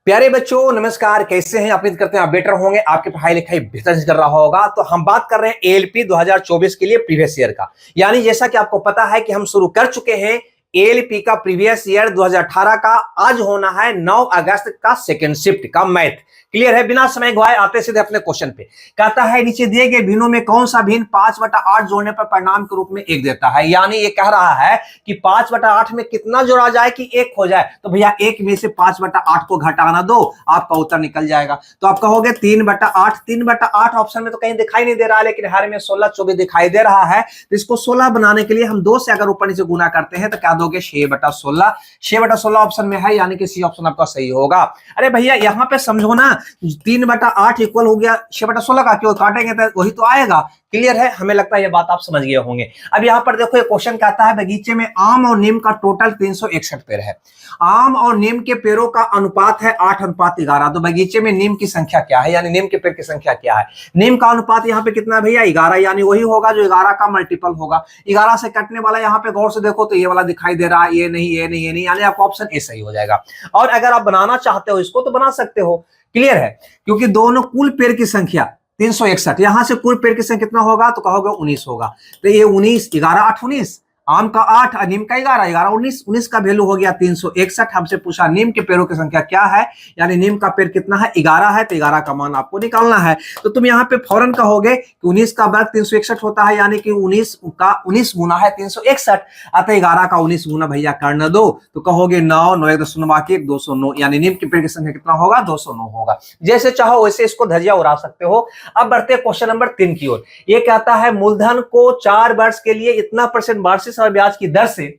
प्यारे बच्चों नमस्कार, कैसे हैं? उम्मीद करते हैं आप बेटर होंगे, आपकी पढ़ाई लिखाई बेहतर कर रहा होगा। तो हम बात कर रहे हैं एएलपी 2024 के लिए प्रीवियस ईयर का। यानी जैसा कि आपको पता है कि हम शुरू कर चुके हैं एएलपी का प्रीवियस ईयर 2018 का। आज होना है 9 अगस्त का सेकंड शिफ्ट का मैथ। क्लियर है? बिना समय गवाए आते सीधे अपने क्वेश्चन पे। कहता है नीचे दिए गए भिन्नों में कौन सा भिन्न 5/8 जोड़ने पर परिणाम के रूप में 1 देता है। यानी ये कह रहा है कि 5/8 में कितना जोड़ा जाए कि 1 हो जाए। तो भैया 1 में से 5/8 को घटाना दो, आपका उत्तर निकल जाएगा। तो आप कहोगे 3/8। 3/8 ऑप्शन में तो कहीं दिखाई नहीं दे रहा है, लेकिन हर में 16 24 दिखाई दे रहा है। तो इसको 16 बनाने के लिए हम 2 से अगर ऊपर नीचे गुना करते हैं तो क्या दोगे? 6/16। 6/16 ऑप्शन में है, यानी कि सी ऑप्शन आपका सही होगा। अरे भैया यहाँ पे समझो ना, 3/8 इक्वल हो गया 6/16 का, क्यों काटेंगे तो वही तो आएगा। क्लियर है? हमें लगता है ये बात आप समझ गए होंगे। अब यहाँ पर देखो, ये क्वेश्चन कहता है बगीचे में आम और नीम का टोटल 361 पेड़ है। आम और नीम के पेड़ों का अनुपात है 8:11। तो बगीचे में नीम की संख्या क्या है, यानी नीम के पेड़ की संख्या क्या है? नीम का अनुपात यहाँ पे कितना भैया? 11, यानी वही होगा जो 11 का मल्टीपल होगा। 11 से कटने वाला यहाँ पे गौर से देखो तो ये वाला दिखाई दे रहा है, ये नहीं ये नहीं ये नहीं, यानी आपका ऑप्शन ए सही हो जाएगा। और अगर आप बनाना चाहते हो इसको तो बना सकते हो। क्लियर है? क्योंकि दोनों कुल पेड़ की संख्या 361, यहां से कुल पेड़ की संख्या कितना होगा? तो कहोगे 19 होगा। तो ये 19, 11 8 19, आम का 8 और नीम का 11, 11 19, 19 का वैल्यू हो गया 361। हमसे पूछा नीम के पेड़ों की संख्या क्या है, यानी नीम का पेड़ कितना है? 11 है, तो 11 का मान आपको निकालना है। तो तुम यहाँ पे फौरन कहोगे कि 19 का वर्ग 361 होता है, यानी कि 19 का 19 गुना है 361। अतः 11 का 19 गुना भैया करना दो, तो कहोगे 9 9 1 209, यानी नीम के पेड़ की संख्या कितना होगा? 209 होगा। जैसे चाहो वैसे इसको धजिया उड़ा सकते हो। अब बढ़ते क्वेश्चन नंबर 3 की ओर। ये कहता है मूलधन को 4 वर्ष के लिए इतना % वार्षिक और ब्याज की दर से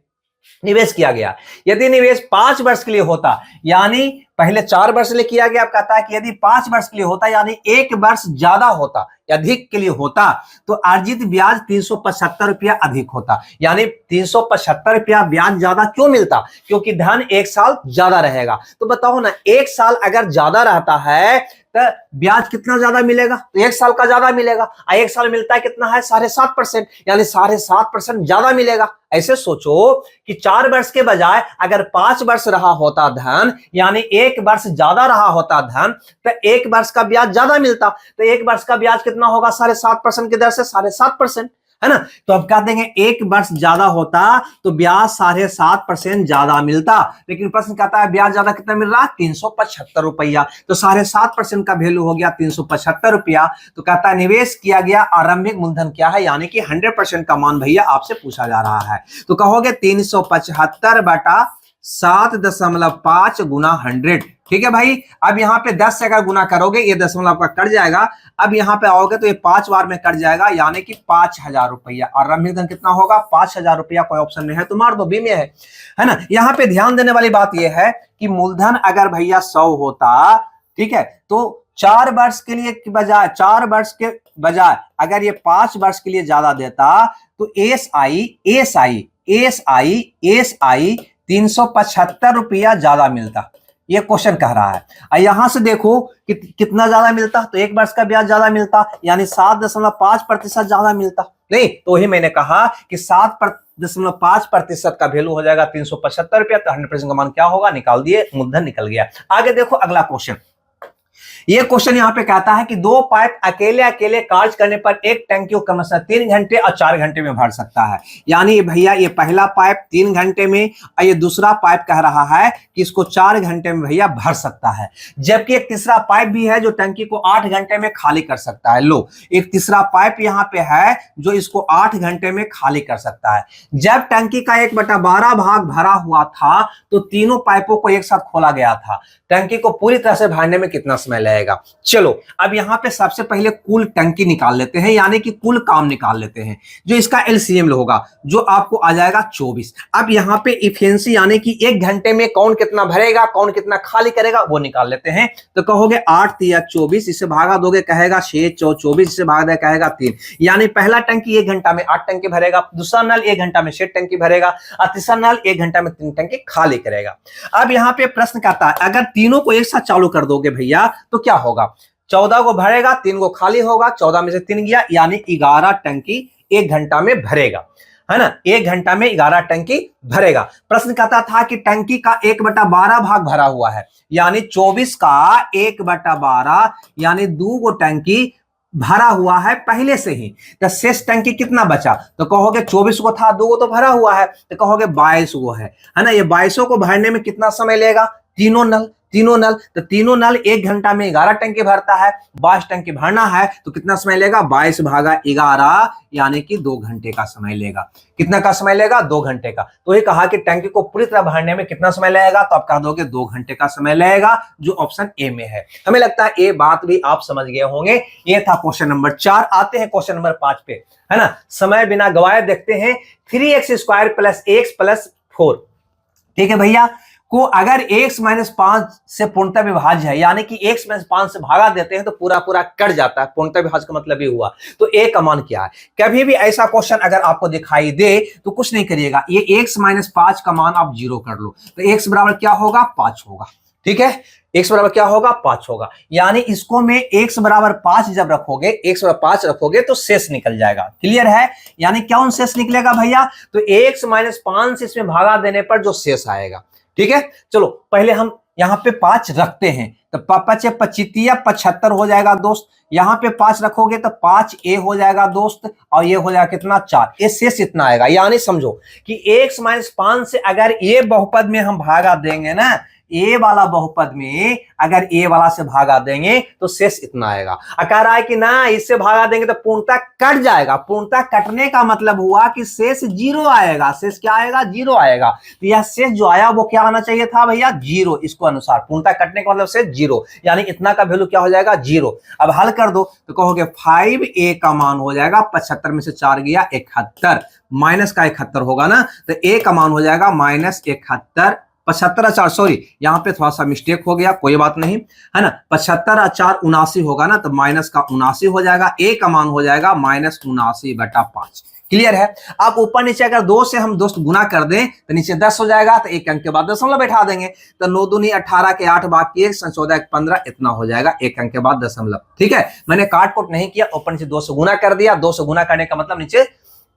निवेश किया गया। यदि निवेश 5 वर्ष के लिए होता, यानी पहले 4 वर्ष के लिए किया गया, अब कहता है कि यदि 5 वर्ष के लिए होता, यानी 1 वर्ष ज्यादा होता, अधिक के लिए होता, तो अर्जित ब्याज 375 रुपया अधिक होता। यानी 375 रुपया ब्याज ज्यादा क्यों मिलता? क्योंकि धन 1 साल ज्यादा रहेगा। तो बताओ ना, 1 साल अगर ज्यादा रहता है तो ब्याज कितना ज्यादा मिलेगा? तो 1 साल का ज्यादा मिलेगा। 1 साल मिलता है कितना है? 7.5%, यानी 7.5% ज्यादा मिलेगा। ऐसे सोचो कि 4 वर्ष के बजाय अगर 5 वर्ष रहा होता धन, यानी 1 वर्ष ज्यादा रहा होता धन, तो 1 वर्ष का ब्याज ज्यादा मिलता। तो 1 वर्ष का ब्याज कितना होगा? 7.5% की दर से 7.5%, है ना? तो अब कह देंगे 1 वर्ष ज्यादा होता तो ब्याज 7.5% ज्यादा मिलता। लेकिन प्रश्न कहता है ब्याज ज्यादा कितना मिल रहा है? 375 रुपया। तो 7.5% का वैल्यू हो गया 375 रुपया। तो कहता है निवेश किया गया आरंभिक मूलधन क्या है, यानी कि 100% का मान भैया आपसे पूछा जा रहा है। तो कहोगे 375/7.5 गुना 100। ठीक है भाई। अब यहाँ पे 10 से अगर गुना करोगे, ये दशमलव आपका कट जाएगा। अब यहाँ पे आओगे तो ये 5 बार में कट जाएगा, यानी कि 5000 रुपया। आरंभिक धन कितना होगा? 5000 रुपया। कोई ऑप्शन में है तो मार दो, बी में है ना? यहाँ पे ध्यान देने वाली बात यह है कि मूलधन अगर भैया 100 होता, ठीक है, तो 4 वर्ष के लिए बजाय 4 वर्ष के बजाय अगर ये 5 वर्ष के लिए ज्यादा देता, तो एसआई 375 रुपया ज्यादा मिलता। ये क्वेश्चन कह रहा है। और यहां से देखो कि कितना ज्यादा मिलता, तो 1 वर्ष का ब्याज ज्यादा मिलता, यानी 7.5% ज्यादा मिलता। नहीं तो वही मैंने कहा कि 7.5% का वैल्यू हो जाएगा 375 रुपया। तो 100% का मान क्या होगा? निकाल दिए, मूलधन निकल गया। आगे देखो अगला क्वेश्चन। ये क्वेश्चन यहाँ पे कहता है कि 2 पाइप अकेले अकेले कार्य करने पर एक टंकी को क्रमशः 3 घंटे और 4 घंटे में भर सकता है। यानी भैया ये पहला पाइप 3 घंटे में और ये दूसरा पाइप कह रहा है कि इसको 4 घंटे में भैया भर सकता है। जबकि एक तीसरा पाइप भी है जो टंकी को 8 घंटे में खाली कर सकता है। लो, एक तीसरा पाइप यहाँ पे है जो इसको 8 घंटे में खाली कर सकता है। जब टंकी का 1/12 भाग भरा हुआ था तो तीनों पाइपों को एक साथ खोला गया था। टंकी को पूरी तरह से भरने में कितना समय लगेगा? चलो अब यहां पे सबसे पहले कुल टंकी निकाल लेते हैं, यानी कि कुल काम निकाल लेते हैं, जो इसका एलसीएम होगा, जो आपको आ जाएगा 24। अब यहां पे इफिशिएंसी यानी कि 1 घंटे में कौन कितना भरेगा, कौन कितना खाली करेगा, वो निकाल लेते हैं। तो कहोगे 8 या 24, इससे भागा दोगे कहेगा 6 24, इससे भाग दे कहेगा 3। यानी पहला टंकी 1 घंटा में 8 टंकी भरेगा, दूसरा नल 1 घंटा में 6 टंकी भरेगा और तीसरा नल 1 घंटा में 3 टंकी खाली करेगा। अब यहाँ पे प्रश्न कहता है अगर तीनों को एक साथ चालू कर दोगे भैया तो क्या होगा? 14 को भरेगा, 3 को खाली होगा, 14 में से 3 गया, यानी 11 टंकी 1 घंटा में भरेगा। है ना, 1 घंटा में 11 टंकी भरेगा। प्रश्न कहता था कि टंकी का 1/12 भाग भरा हुआ है, यानी 24 का 1/12 यानी 2 गो टंकी भरा हुआ है पहले से ही। तो शेष टंकी कितना बचा, तो कहोगे 24 को था, 2 गो तो भरा हुआ है, तो कहोगे 22 गो है ना। ये 22 को भरने में कितना समय लेगा, तीनों नल, तो तीनों नल 1 घंटा में 11 टंकी भरता है, 22 टंकी भरना है तो कितना समय लेगा, 22 भागा 11 यानी कि 2 घंटे का समय लेगा। कितना का समय लेगा, 2 घंटे का। तो ये कहा कि टंकी को पूरी तरह भरने में कितना समय लगेगा, तो आप कह दोगे 2 घंटे का समय लगेगा, जो ऑप्शन ए में है। हमें लगता है ये बात भी आप समझ गए होंगे। ये था क्वेश्चन नंबर 4। आते हैं क्वेश्चन नंबर 5 पे, है ना। समय बिना गवाए देखते हैं 3x² + x + 4, ठीक है भैया, को अगर x - 5 से पूर्णतः विभाज्य है, यानी कि x - 5 से भागा देते हैं तो पूरा पूरा कट जाता है। पूर्णतः विभाज्य का मतलब ये हुआ। तो a का मान क्या है। कभी भी ऐसा क्वेश्चन अगर आपको दिखाई दे तो कुछ नहीं करिएगा, ये x - 5 का मान आप 0 कर लो, तो x बराबर क्या होगा, 5 होगा। ठीक है, x बराबर क्या होगा, 5 होगा। यानी इसको में x बराबर 5 जब रखोगे, x बराबर 5 रखोगे तो शेष निकल जाएगा। क्लियर है, यानी क्या शेष निकलेगा भैया, तो x - 5 से इसमें भागा देने पर जो शेष आएगा। ठीक है, चलो पहले हम यहाँ पे 5 रखते हैं, तो 5 25 75 हो जाएगा दोस्त। यहाँ पे 5 रखोगे तो 5a हो जाएगा दोस्त, और ये हो जाएगा कितना, 4। ये शेष इतना आएगा। यानी समझो कि x - 5 से अगर ये बहुपद में हम भागा देंगे ना, ए वाला बहुपद में अगर ए वाला से भागा देंगे तो शेष इतना आएगा। कह रहा है कि ना इससे भागा देंगे तो पूर्णतः कट जाएगा। पूर्णतः कटने का मतलब हुआ कि शेष 0 आएगा। शेष क्या आएगा, 0 आएगा। तो यह शेष जो आया वो क्या आना चाहिए था भैया, 0। इसको अनुसार पूर्णतः कटने का मतलब शेष 0, यानी इतना का वैल्यू क्या हो जाएगा, 0। अब हल कर दो तो कहोगे 5a का मान हो जाएगा 75 में से 4 गया 71, माइनस का 71 होगा ना, तो a का मान हो जाएगा -71। 75 4, सॉरी यहाँ पे थोड़ा सा मिस्टेक हो गया, कोई बात नहीं, है ना। 75 4 79 होगा ना, तो माइनस का 79 हो जाएगा। a का मान हो जाएगा -79/5। क्लियर है। आप ऊपर नीचे अगर 2 से हम दोस्त गुना कर दें तो नीचे 10 हो जाएगा, तो 1 अंक के बाद दशमलव बैठा देंगे, तो 9 दूनी 18 के 8 बाकी 1 14 1 15 इतना हो जाएगा, 1 अंक के बाद दशमलव। ठीक है, मैंने काट कोट नहीं किया, ऊपर नीचे 2 से गुना कर दिया। 2 से गुना करने का मतलब नीचे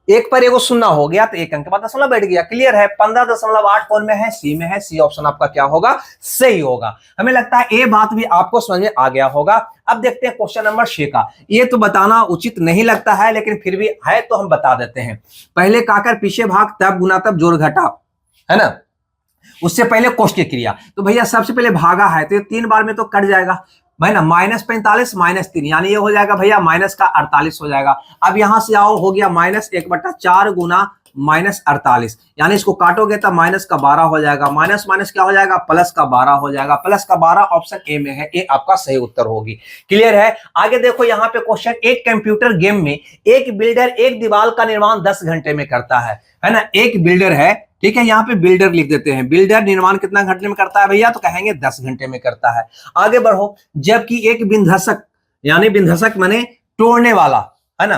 1 पर एगो शून्य हो गया, तो 1 अंक के बाद दशमलव बैठ गया। क्लियर है। 15.8 कौन में है, सी में है। सी ऑप्शन आपका क्या होगा, सही होगा। हमें लगता है ये बात भी आपको समझ में आ गया होगा। अब देखते हैं क्वेश्चन नंबर 6 का। ये तो बताना उचित नहीं लगता है, लेकिन फिर भी है तो हम बता देते हैं। पहले काकर पीछे भाग, तब गुना, तब जोड़ घटा, है ना। उससे पहले कोष्ठ की क्रिया, तो भैया सबसे पहले भागा है तो 3 बार में तो कट जाएगा भाई ना, -45 -3, यानी ये हो जाएगा भैया माइनस का 48 हो जाएगा। अब यहां से आओ, हो गया -1/4 गुना -48, यानी इसको काटोगे तो माइनस का 12 हो जाएगा। माइनस माइनस क्या हो जाएगा, प्लस का 12 हो जाएगा। प्लस का 12 ऑप्शन ए में है, ये आपका सही उत्तर होगी। क्लियर है। आगे देखो यहाँ पे क्वेश्चन, एक कंप्यूटर गेम में एक बिल्डर एक दीवार का निर्माण 10 घंटे में करता है ना। एक बिल्डर है, ठीक है, यहाँ पे बिल्डर लिख देते हैं। बिल्डर निर्माण कितना घंटे में करता है भैया, तो कहेंगे 10 घंटे में करता है। आगे बढ़ो, जबकि एक विध्वंसक, यानी विध्वंसक माने तोड़ने वाला, है ना,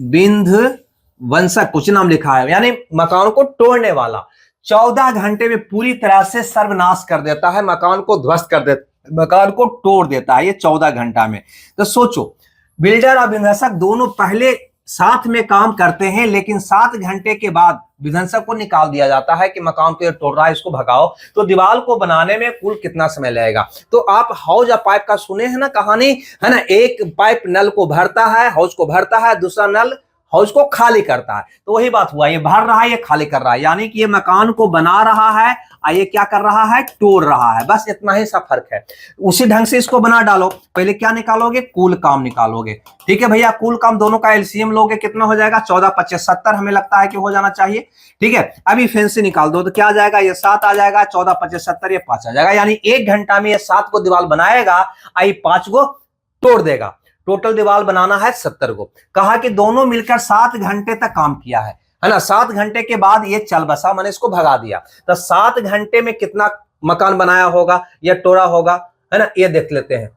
विध्वंसक कुछ नाम लिखा है, यानी मकान को तोड़ने वाला 14 घंटे में पूरी तरह से सर्वनाश कर देता है, मकान को ध्वस्त कर देता, मकान को तोड़ देता है, ये 14 घंटा में। तो सोचो, बिल्डर और विध्वंसक दोनों पहले साथ में काम करते हैं, लेकिन 7 घंटे के बाद विध्वंसक को निकाल दिया जाता है कि मकान को तोड़ रहा है, इसको भगाओ। तो दीवार को बनाने में कुल कितना समय लगेगा। तो आप हौज या पाइप का सुने हैं ना कहानी, है ना। एक पाइप नल को भरता है, हौज को भरता है, दूसरा नल हौज को खाली करता है। तो वही बात हुआ, ये भर रहा है, ये खाली कर रहा है, यानी कि ये मकान को बना रहा है और ये क्या कर रहा है, तोड़ रहा है। बस इतना ही सा फर्क है। उसी ढंग से इसको बना डालो। पहले क्या निकालोगे, कुल काम निकालोगे। ठीक है भैया, कुल काम दोनों का एलसीएम लोगे, कितना हो जाएगा, 14 25 70 हमें लगता है कि हो जाना चाहिए। ठीक है, अभी फैंसी निकाल दो तो क्या आ जाएगा, ये 7 आ जाएगा, 14 25 70 ये 5 आ जाएगा। यानी 1 घंटा में ये 7 को दीवार बनाएगा, आई 5 को तोड़ देगा। टोटल दीवार बनाना है 70 को। कहा कि दोनों मिलकर 7 घंटे तक काम किया है ना। 7 घंटे के बाद ये चल बसा, मैंने इसको भगा दिया। तो 7 घंटे में कितना मकान बनाया होगा या तोड़ा होगा, है ना, ये देख लेते हैं।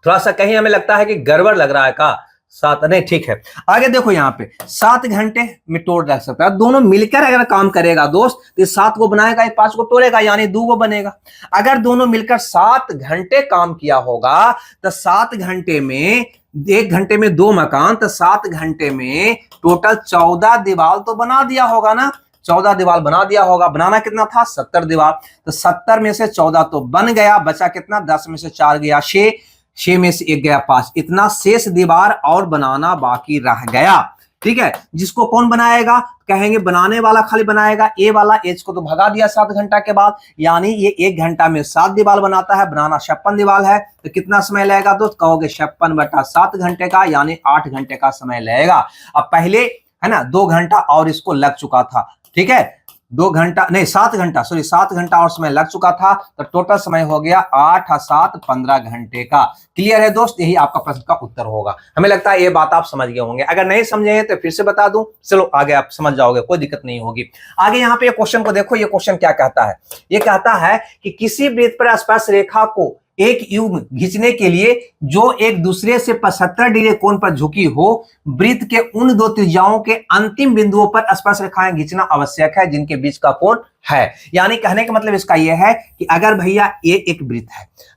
थोड़ा सा कहीं हमें लगता है कि गड़बड़ लग रहा है का, 7 नहीं, ठीक है। आगे देखो यहाँ पे 7 घंटे में तोड़ रख सकता है। दोनों मिलकर अगर काम करेगा दोस्त तो ये 7 को बनाएगा, ये 5 को तोड़ेगा, यानी 2 को बनेगा। अगर दोनों मिलकर 7 घंटे काम किया होगा तो 7 घंटे में, 1 घंटे में 2 मकान, तो 7 घंटे में टोटल 14 दीवार तो बना दिया होगा ना, 14 दीवार बना दिया होगा। बनाना कितना था? 70 दीवार। तो 70 में से 14 तो बन गया, बचा कितना? 10 में से 4 गया 6, 6 में से 1 गया 5, इतना शेष दीवार और बनाना बाकी रह गया। ठीक है, जिसको कौन बनाएगा? कहेंगे बनाने वाला खाली बनाएगा। ए वाला एज को तो भगा दिया 7 घंटा के बाद, यानी ये 1 घंटा में 7 दीवार बनाता है, बनाना 56 दीवार है। तो कितना समय लगेगा दोस्त? कहोगे 56/7 घंटे का, यानी 8 घंटे का समय लगेगा। अब पहले है ना 2 घंटा और इसको लग चुका था, ठीक है, 2 घंटा नहीं 7 घंटा, सॉरी 7 घंटा और समय लग चुका था, तो टोटल समय हो गया 8 और 7 15 घंटे का। क्लियर है दोस्त? यही आपका प्रश्न का उत्तर होगा। हमें लगता है ये बात आप समझ गए होंगे। अगर नहीं समझे तो फिर से बता दूं, चलो आगे आप समझ जाओगे, कोई दिक्कत नहीं होगी। आगे यहाँ पे क्वेश्चन को देखो, ये क्वेश्चन क्या कहता है? ये कहता है कि किसी वृत्त पर स्पर्श रेखा को एक युग्म खींचने के लिए जो एक दूसरे से 75 डिग्री कोण पर झुकी हो, वृत्त के उन 2 त्रिज्याओं के अंतिम बिंदुओं पर स्पर्श रेखाएं खींचना आवश्यक है जिनके बीच का कोण है। यानी कहने का मतलब इसका यह है कि अगर भैया ये एक वृत्त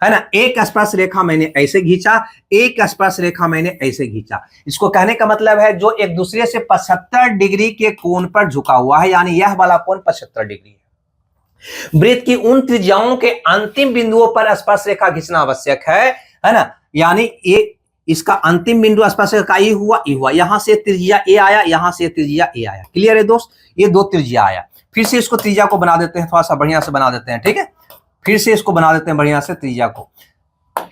है ना, एक स्पर्श रेखा मैंने ऐसे खींचा, एक स्पर्श रेखा मैंने ऐसे खींचा, इसको कहने का मतलब है जो एक दूसरे से 75 डिग्री के कोण पर झुका हुआ है, यानी यह वाला कोण 75 डिग्री है। वृत्त की उन त्रिज्याओं के अंतिम बिंदुओं पर स्पर्श रेखा खींचना आवश्यक है ना, यानी ये इसका अंतिम बिंदु स्पर्श रेखा ये हुआ, ये हुआ, यहां से त्रिज्या ए आया, यहां से त्रिज्या ए आया। क्लियर है दोस्त? ये 2 त्रिज्या आया। फिर से इसको त्रिज्या को बना देते हैं, थोड़ा सा बढ़िया से बना देते हैं, ठीक है, फिर से इसको बना देते हैं बढ़िया से त्रिज्या को,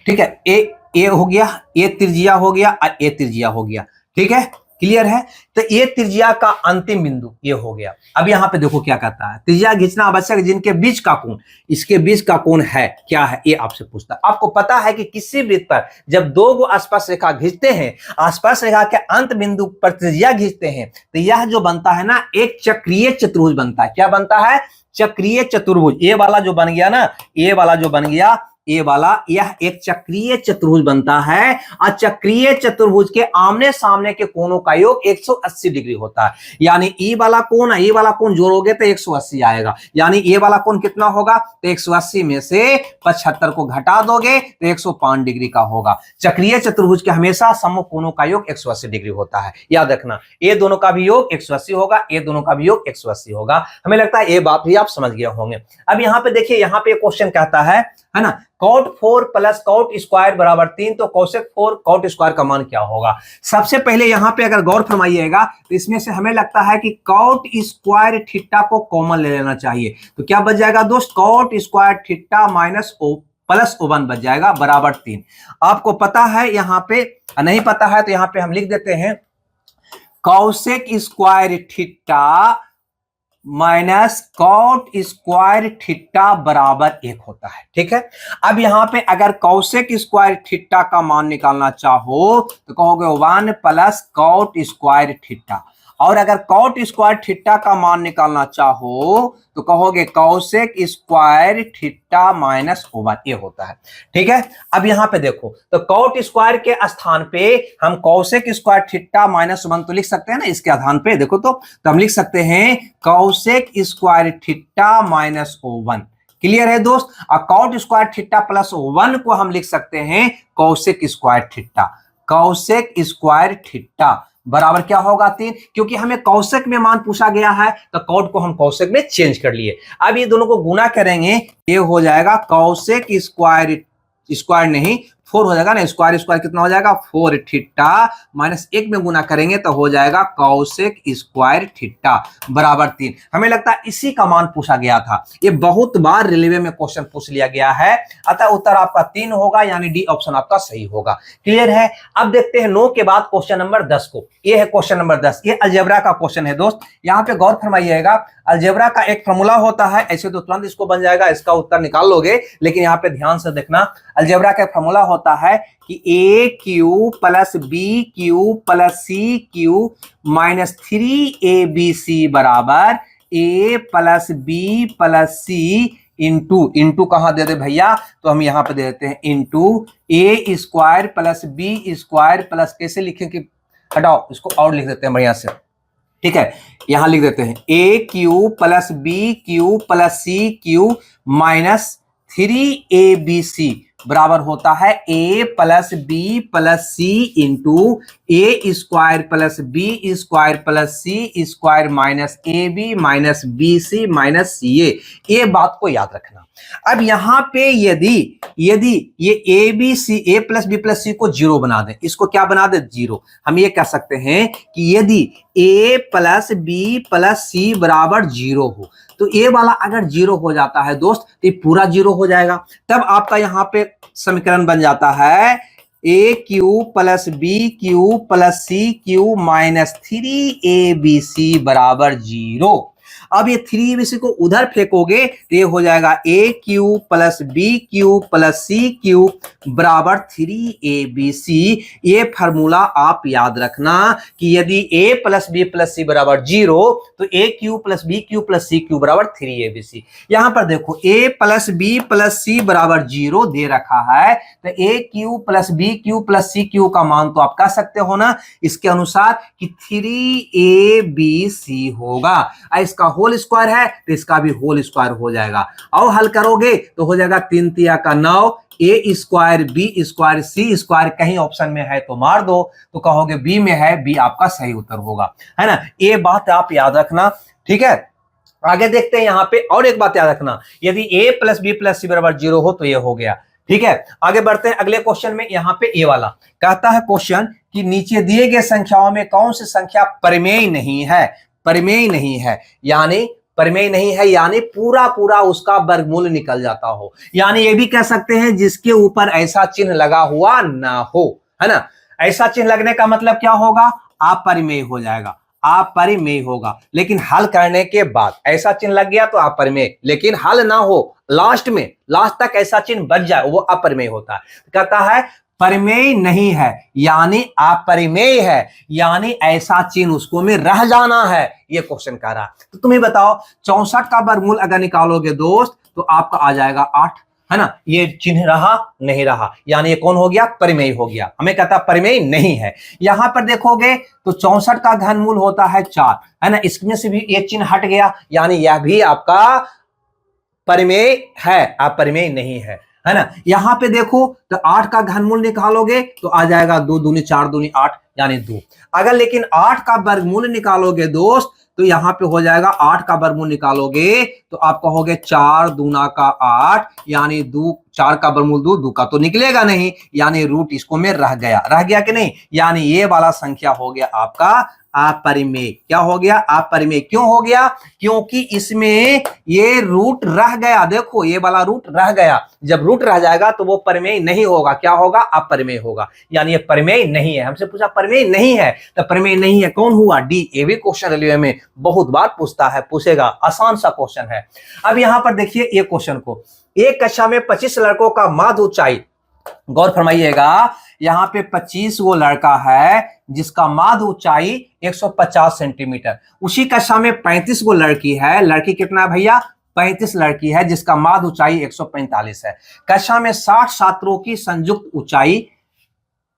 ठीक है। ए हो गया, ए त्रिज्या हो गया और ए त्रिज्या हो गया, ठीक है, क्लियर है। तो ये त्रिज्या का अंतिम बिंदु ये हो गया। अब यहां पे देखो क्या कहता है, त्रिज्या खींचना आवश्यक जिनके बीच का कोण, इसके बीच का कोण है क्या है, ये आपसे पूछता है। आपको पता है कि किसी वृत्त पर जब 2 गो स्पर्श रेखा खींचते हैं, स्पर्श रेखा के अंत बिंदु पर त्रिज्या खींचते हैं, तो यह जो बनता है ना, एक चक्रीय चतुर्भुज बनता है। क्या बनता है? चक्रीय चतुर्भुज। ये वाला जो बन गया ना, ये वाला जो बन गया, ये वाला, यह एक चक्रीय चतुर्भुज बनता है। और चक्रीय चतुर्भुज के आमने सामने के कोणों का योग 180 डिग्री होता है। यानी ई वाला कोण है, ये वाला कोण जोड़ोगे तो 180 आएगा, यानी ये वाला कोण कितना होगा? तो 180 में से 75 को घटा दोगे तो 105 डिग्री का होगा। चक्रीय चतुर्भुज के हमेशा सम्मुख कोणों का योग 180 डिग्री होता है, याद रखना। ये दोनों का भी योग 180 होगा, ये दोनों का भी योग 180 होगा। हमें लगता है ये बात भी आप समझ गए होंगे। अब यहाँ पे देखिए, यहाँ पे क्वेश्चन कहता है ना, cot 4 प्लस cot स्क्वायर बराबर 3, तो cosec 4 cot स्क्वायर का मान क्या होगा? सबसे पहले यहां पे अगर गौर फरमाइएगा तो इसमें से हमें लगता है कि cot स्क्वायर थीटा को कॉमन ले लेना चाहिए। तो क्या बच जाएगा दोस्त? cot square theta minus O plus O1 बच जाएगा बराबर 3। आपको पता है यहां पे, नहीं पता है तो यहां पे हम लिख देते हैं cosec square theta minus cot square theta बराबर 1 होता है, ठीक है। अब यहां पे अगर कॉसेक स्क्वायर थीटा का मान निकालना चाहो तो कहोगे 1 प्लस कॉट स्क्वायर थीटा, और अगर कॉट स्क्वायर थीटा का मान निकालना चाहो तो कहोगे cosec square theta minus O1, ये होता है, ठीक है। अब यहां पे देखो, तो कॉट स्क्वायर के स्थान पे हम कॉसेक स्क्वायर थीटा माइनस 1 तो लिख सकते हैं ना, इसके आधार पे देखो तो हम लिख सकते हैं cosec square theta minus O1। Clear है दोस्त? और cot square theta plus O1 को हम लिख सकते हैं cosec square theta. Cosec square theta बराबर क्या होगा? 3, क्योंकि हमें कौशिक में मान पूछा गया है तो कॉट को हम कौशिक में चेंज कर लिए। अब ये दोनों को गुना करेंगे, ये हो जाएगा कौशिक स्क्वायर, स्क्वायर नहीं 4 हो जाएगा ना, स्क्वायर स्क्वायर कितना हो जाएगा? 4 थीटा माइनस 1 में गुना करेंगे तो हो जाएगा कौशिक स्क्वायर थीटा बराबर 3। हमें लगता है इसी का मान पूछा गया था, ये बहुत बार रेलवे में क्वेश्चन पूछ लिया गया है, अतः उत्तर आपका 3 होगा, यानी डी ऑप्शन आपका सही होगा। क्लियर है? अब देखते हैं 9 के बाद क्वेश्चन नंबर 10 को। ये है क्वेश्चन नंबर 10, ये अलजेब्रा का क्वेश्चन है दोस्त। यहाँ पे गौर फरमाइएगा, अलजेब्रा का एक फॉर्मूला होता है, ऐसे तो तुरंत इसको बन जाएगा, इसका उत्तर निकाल लोगे, लेकिन यहाँ पे ध्यान से देखना, अलजेब्रा का फॉर्मूला होता है कि a cube plus b cube plus c cube minus 3abc बराबर a plus b plus c into कहां दे दे भैया? तो हम यहां पे दे देते हैं into a square plus b square plus कैसे लिखें कि हटाओ, इसको और लिख देते हैं बढ़िया से, ठीक है। यहां लिख देते हैं a cube plus b cube plus c cube minus 3abc बराबर होता है a plus b plus c into a square plus b square plus c square minus a b minus b c minus c a. ये बात को याद रखना। अब यहां पे यदि ये a b c a plus b plus c को जीरो बना दें, इसको क्या बना दे, जीरो, हम ये कह सकते हैं कि यदि ए प्लस बी प्लस सी बराबर जीरो हो, तो ए वाला अगर जीरो हो जाता है दोस्त तो ये पूरा जीरो हो जाएगा। तब आपका यहां पे समीकरण बन जाता है a cube plus b cube plus c cube minus 3abc बराबर जीरो। अब ये 3abc को उधर फेंकोगे तो ये हो जाएगा a cube plus b cube plus c cube बराबर 3abc। ये फार्मूला आप याद रखना कि यदि a plus b plus c बराबर जीरो तो a cube plus b cube plus c cube बराबर 3abc। यहां पर देखो a plus b plus c बराबर जीरो दे रखा है, तो a cube plus b cube plus c cube का मान तो आप कह सकते हो ना इसके अनुसार कि 3abc होगा। इसका होल स्क्वायर है तो इसका भी होल स्क्वायर हो जाएगा, और हल करोगे तो हो जाएगा 3 तिया का 9, ए स्क्वायर बी स्क्वायर सी स्क्वायर कहीं ऑप्शन में है तो मार दो, तो कहोगे बी में है, बी आपका सही उत्तर होगा, है ना। ये बात आप याद रखना, ठीक है। आगे देखते हैं यहां पे और एक बात याद रखना, यदि ए प्लस बी प्लस सी बराबर जीरो हो तो ये हो गया, ठीक है। आगे बढ़ते हैं अगले क्वेश्चन में। यहां पे ए वाला कहता है क्वेश्चन कि नीचे दिए गए संख्याओं में कौन सी संख्या परिमेय नहीं है, परिमेय नहीं है, यानी परिमेय नहीं है यानी पूरा पूरा उसका वर्गमूल निकल जाता हो, यानी ये भी कह सकते हैं जिसके ऊपर ऐसा चिन्ह लगा हुआ ना हो, है ना। ऐसा चिन्ह लगने का मतलब क्या होगा, अपरिमेय हो जाएगा, अपरिमेय होगा। लेकिन हल करने के बाद ऐसा चिन्ह लग गया तो अपरिमेय, लेकिन हल ना हो लास्ट में, लास्ट तक ऐसा चिन्ह बच जाए वो अपरिमेय होता है। कहता है परिमेय नहीं है यानी अपरिमेय है, यानी ऐसा चिन्ह उसको में रह जाना है, ये क्वेश्चन कह रहा है। तो तुम्हें बताओ 64 का वर्गमूल अगर निकालोगे दोस्त तो आपका आ जाएगा 8, है ना। ये चिन्ह रहा नहीं रहा, यानी ये कौन हो गया, परिमेय हो गया। हमें कहता परिमेय नहीं है। यहां पर देखोगे तो 64 का घनमूल होता है 4, है ना, इसमें से भी एक चिन्ह हट गया, यानी यह भी आपका परिमेय है, अपरिमेय नहीं है ना। यहां पे देखो तो 8 का घनमूल निकालोगे तो आ जाएगा 2 दूनी 4 दूनी 8 यानी 2। अगर लेकिन 8 का वर्गमूल निकालोगे दोस्त तो यहां पे हो जाएगा 8 का वर्गमूल निकालोगे तो आप कहोगे 4 दूना का 8 यानी 2, 4 का वर्गमूल 2, 2 का तो निकलेगा नहीं, यानी रूट इसको में रह गया कि नहीं, यानी ये वाला संख्या हो गया आपका अपरिमेय। क्या हो गया, अपरिमेय। क्यों हो गया, क्योंकि इसमें ये रूट रह गया, देखो ये वाला रूट रह गया, जब रूट रह जाएगा तो वो परिमेय नहीं होगा, क्या होगा, अपरिमेय होगा, यानी ये परिमेय नहीं है। हमसे पूछा परिमेय नहीं है तो परिमेय नहीं है कौन हुआ, डी। ये भी क्वेश्चन रेलवे में बहुत बार पूछता है, पूछेगा, आसान सा क्वेश्चन है। अब यहां पर देखिए ये क्वेश्चन को, एक कक्षा में 25 लड़कों का माध्य ऊंचाई, गौर फरमाइएगा, यहां पे 25 वो लड़का है जिसका माध्य ऊंचाई 150 सेंटीमीटर, उसी कक्षा में 35 वो लड़की है, लड़की कितना भैया, 35 लड़की है जिसका माध्य ऊंचाई 145 है। कक्षा में 60 छात्रों की संयुक्त ऊंचाई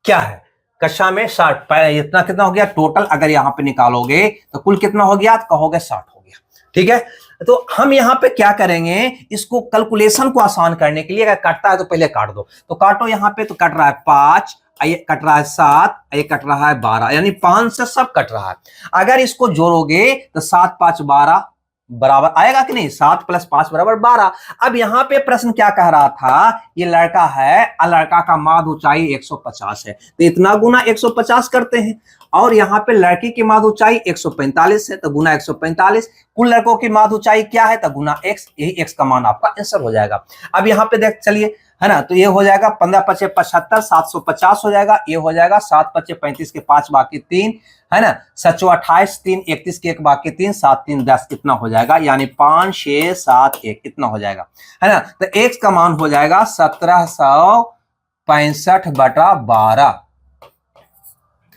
क्या है, कक्षा में 60, इतना कितना हो गया टोटल, अगर यहां पे निकालोगे तो कुल कितना हो गया, तो कहोगे 60 हो गया, ठीक है। तो हम यहां पे क्या करेंगे, इसको कैलकुलेशन को आसान करने के लिए, अगर काटता है तो पहले काट दो, तो काटो यहां पे, तो कट रहा है 5, ये कट रहा है 7, ये कट रहा है 12, यानी 5 से सब कट रहा है। अगर इसको जोड़ोगे तो 7 5 12 बराबर आएगा कि नहीं, 7 + 5 = 12। अब यहां पे प्रश्न क्या कह रहा था, ये लड़का है, लड़का का माध्य ऊंचाई 150 है, तो इतना गुना 150 करते हैं, और यहाँ पे लड़की की माध्य ऊंचाई 145 है तो गुना 145, कुल लड़कों की माध्य ऊंचाई क्या है तो गुना x, यही x का मान आपका आंसर हो जाएगा। अब यहाँ पे देख चलिए, है ना, तो ये हो जाएगा 15 × 5 = 75, 750 हो जाएगा, ये हो जाएगा 7 × 5 = 35 के 5 बाकी 3, है ना, 7 × 2 = 28, 3 × 31 के 1 बाकी 3, 7 × 3 = 10, कितना हो जाएगा, यानी 5 6 7 1 इतना हो जाएगा, है ना। तो x का मान हो जाएगा 1765/12,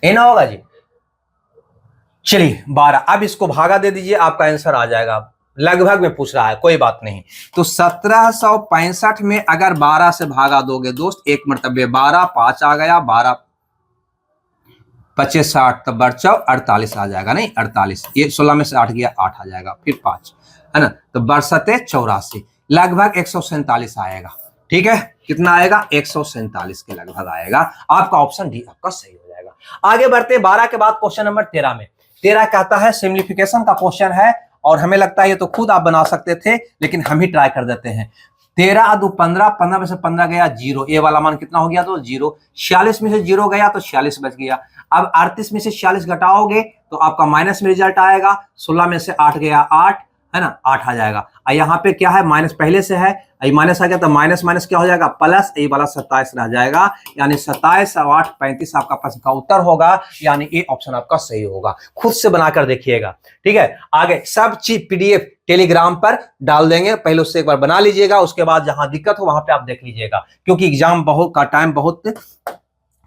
ये ना होगा जी, चलिए 12। अब इसको भागा दे दीजिए, आपका आंसर आ जाएगा, लगभग में पूछ रहा है, कोई बात नहीं। तो 1765 में अगर 12 से भागा दोगे दोस्त, एक मरतबे 12, 5 आ गया, 12 25 60 तो बर्चौ 48 आ जाएगा, नहीं 48, ये 16 में से 8 गया 8 आ जाएगा, फिर 5 है ना, तो 62 84 लगभग 147 आएगा। ठीक है, कितना आएगा 147 के लगभग आएगा। आपका ऑप्शन डी आपका सही हो जाएगा। आगे बढ़ते 12 के बाद क्वेश्चन नंबर 13 में। 13 कहता है सिम्प्लीफिकेशन का क्वेश्चन है और हमें लगता है ये तो खुद आप बना सकते थे लेकिन हम ही ट्राई कर देते हैं। 13 2 15, 15 में से 15 गया 0, ये वाला मान कितना हो गया तो 0। 46 में से 0 गया तो 46 बच गया। अब 38 में से 46 घटाओगे तो आपका माइनस में रिजल्ट आएगा। 16 में से 8 गया 8 है ना, 8 आ जाएगा। यहाँ पे क्या है माइनस पहले से है, माइनस आ गया तो माइनस माइनस क्या हो जाएगा प्लस, ये वाला 27 रह जाएगा, यानी 27 और 8 35 आपका प्रश्न का उत्तर होगा, यानी ये ऑप्शन आपका सही होगा। खुद से बनाकर देखिएगा। ठीक है, आगे सब चीज पीडीएफ टेलीग्राम पर डाल देंगे, पहले उससे एक बार बना लीजिएगा, उसके बाद जहां दिक्कत हो वहां पे आप देख लीजिएगा, क्योंकि एग्जाम बहुत का टाइम बहुत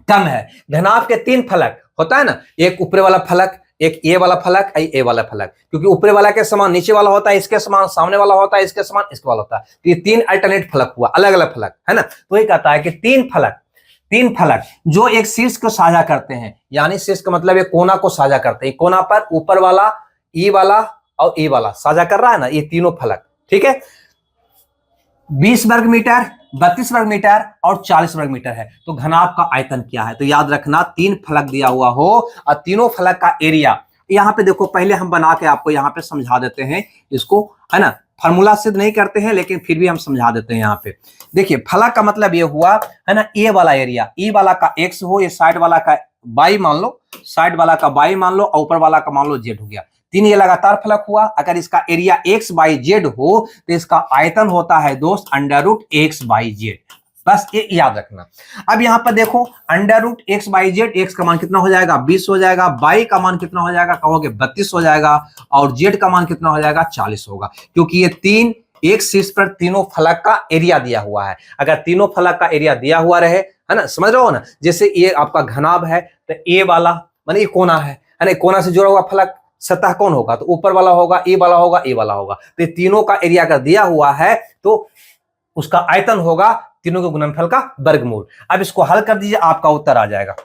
कम है। घनाभ के 3 फलक होता है ना, एक ऊपर वाला फलक, एक ए वाला फलक, ए वाला फलक, क्योंकि ऊपर वाला के समान नीचे वाला होता है इसके समान, सामने वाला होता है इसके समान इसके वाला होता है, तो ये 3 अल्टरनेट फलक हुआ, अलग अलग फलक है ना। तो ये कहता है कि 3 फलक जो एक शीर्ष को साझा करते हैं, यानी शीर्ष का मतलब एक कोना को साझा करते हैं, कोना पर ऊपर वाला ई वाला और ए वाला साझा कर रहा है ना, ये तीनों फलक। ठीक है, 20 वर्ग मीटर, 32 वर्ग मीटर और 40 वर्ग मीटर है, तो घनाभ का आयतन क्या है, तो याद रखना 3 फलक दिया हुआ हो और तीनों फलक का एरिया। यहाँ पे देखो पहले हम बना के आपको यहाँ पे समझा देते हैं इसको, है ना, फार्मूला सिद्ध नहीं करते हैं लेकिन फिर भी हम समझा देते हैं। यहाँ पे देखिए फलक का मतलब ये हुआ है ना, ए वाला एरिया, ई वाला का x हो, ये साइड वाला का y मान लो, साइड वाला का y मान लो और ऊपर वाला का मान लो z हो गया। 3 ये लगातार फलक हुआ। अगर इसका एरिया x बाई जेड हो तो इसका आयतन होता है दोस्त under root x by z, बस ये याद रखना। अब यहाँ पर देखो under root x by z, x का मान कितना हो जाएगा 20 हो जाएगा, y का मान कितना हो जाएगा कहोगे 32 हो जाएगा और z का मान कितना हो जाएगा 40 होगा, क्योंकि ये 3 एक शीर्ष पर तीनों फलक का एरिया दिया हुआ है। अगर तीनों फलक का एरिया दिया हुआ रहे, है ना, समझ रहे हो ना, जैसे ये आपका घनाभ है तो ए वाला माने ये कोना है ना, कोना से जुड़ा हुआ फलक सतह कौन होगा, तो ऊपर वाला होगा, ए वाला होगा, ए वाला होगा, तो तीनों का एरिया अगर दिया हुआ है तो उसका आयतन होगा तीनों के गुणनफल का वर्गमूल। अब इसको हल कर दीजिए, आपका उत्तर आ जाएगा।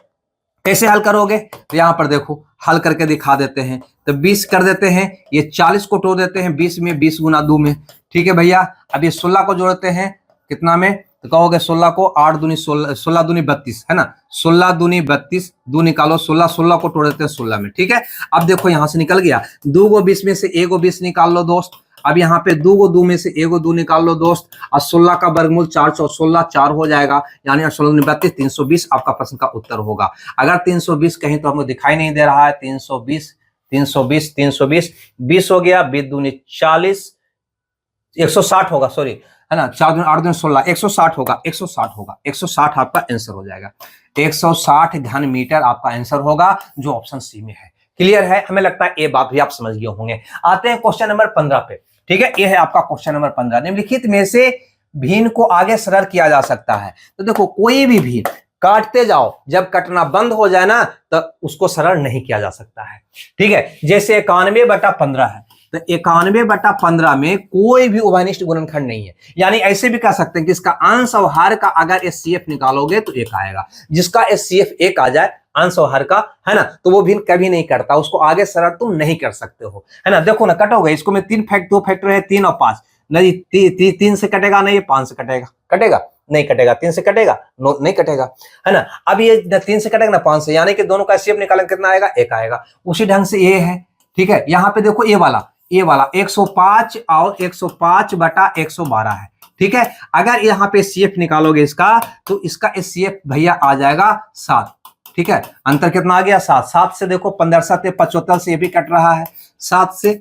कैसे हल करोगे, तो यहां पर देखो हल करके दिखा देते हैं। तो 20 कर देते हैं, ये 40 को तोड़ देते हैं 20 में, 20 गुना 2 में। ठीक है भैया, अब ये 16 को जोड़ते हैं कितना में, तो कहोगे 16 को 8 दूनी 16, 16 दूनी 32 है ना, 16 दूनी 32, 2 निकालो 16, 16 को तोड़ देते हैं 16 में। ठीक है, अब देखो यहां से निकल गया 2 को 20 में से 1 को 20 निकाल लो दोस्त। अब यहाँ पे 2 को 2 में से 1 को 2 निकाल लो दोस्त, और 16 का वर्गमूल 4 4 16 4 हो जाएगा, यानी 16 32 320 आपका प्रश्न का उत्तर होगा। अगर 320 कहीं तो हमको दिखाई नहीं दे रहा है, 320 320 320 20 हो गया, 20 दूनी 40, 160 होगा, सॉरी है ना, 4 दूनी 8 दूनी 16, 160 होगा, 160 होगा, 160 आपका आंसर हो जाएगा। 160 घन मीटर आपका आंसर होगा, जो ऑप्शन सी में है। क्लियर है, हमें लगता है ये बात भी आप समझ गए होंगे। आते हैं क्वेश्चन नंबर 15 पे। ठीक है, ये है आपका क्वेश्चन नंबर 15। निम्नलिखित में से भिन्न को आगे सरल किया जा सकता है। तो देखो कोई भी भिन्न काटते जाओ, जब कटना बंद हो जाए ना तो उसको सरल नहीं किया जा सकता है। ठीक है, जैसे 91/15 है, तो 91/15 में कोई भी उभयनिष्ठ गुणनखंड नहीं है, यानी ऐसे भी कह सकते हैं कि इसका अंश और हर का अगर एचसीएफ निकालोगे तो 1 आएगा। जिसका एचसीएफ 1 आ जाए अंश और हर का, है ना, तो वो भिन्न कभी नहीं करता, उसको आगे सरल तुम नहीं कर सकते हो, है ना। देखो ना कटोगे इसको में 2 फैक्टर है, 3 और 5 नहीं, 3 से कटेगा नहीं, 5 से कटेगा, कटेगा नहीं कटेगा, 3 से कटेगा नहीं कटेगा, है ना। अब ये 3 से कटेगा ना 5 से, यानी कि दोनों का एचसीएफ निकालेंगे कितना आएगा 1 आएगा। उसी ढंग से ये है। ठीक है, यहाँ पे देखो ये वाला 105 और 105/112 है। ठीक है, अगर यहाँ पे एचसीएफ निकालोगे इसका, तो इसका एचसीएफ भैया आ जाएगा 7। ठीक है, अंतर कितना आ गया 7। 7 से देखो 15 7 75 से ये भी कट रहा है, 7 से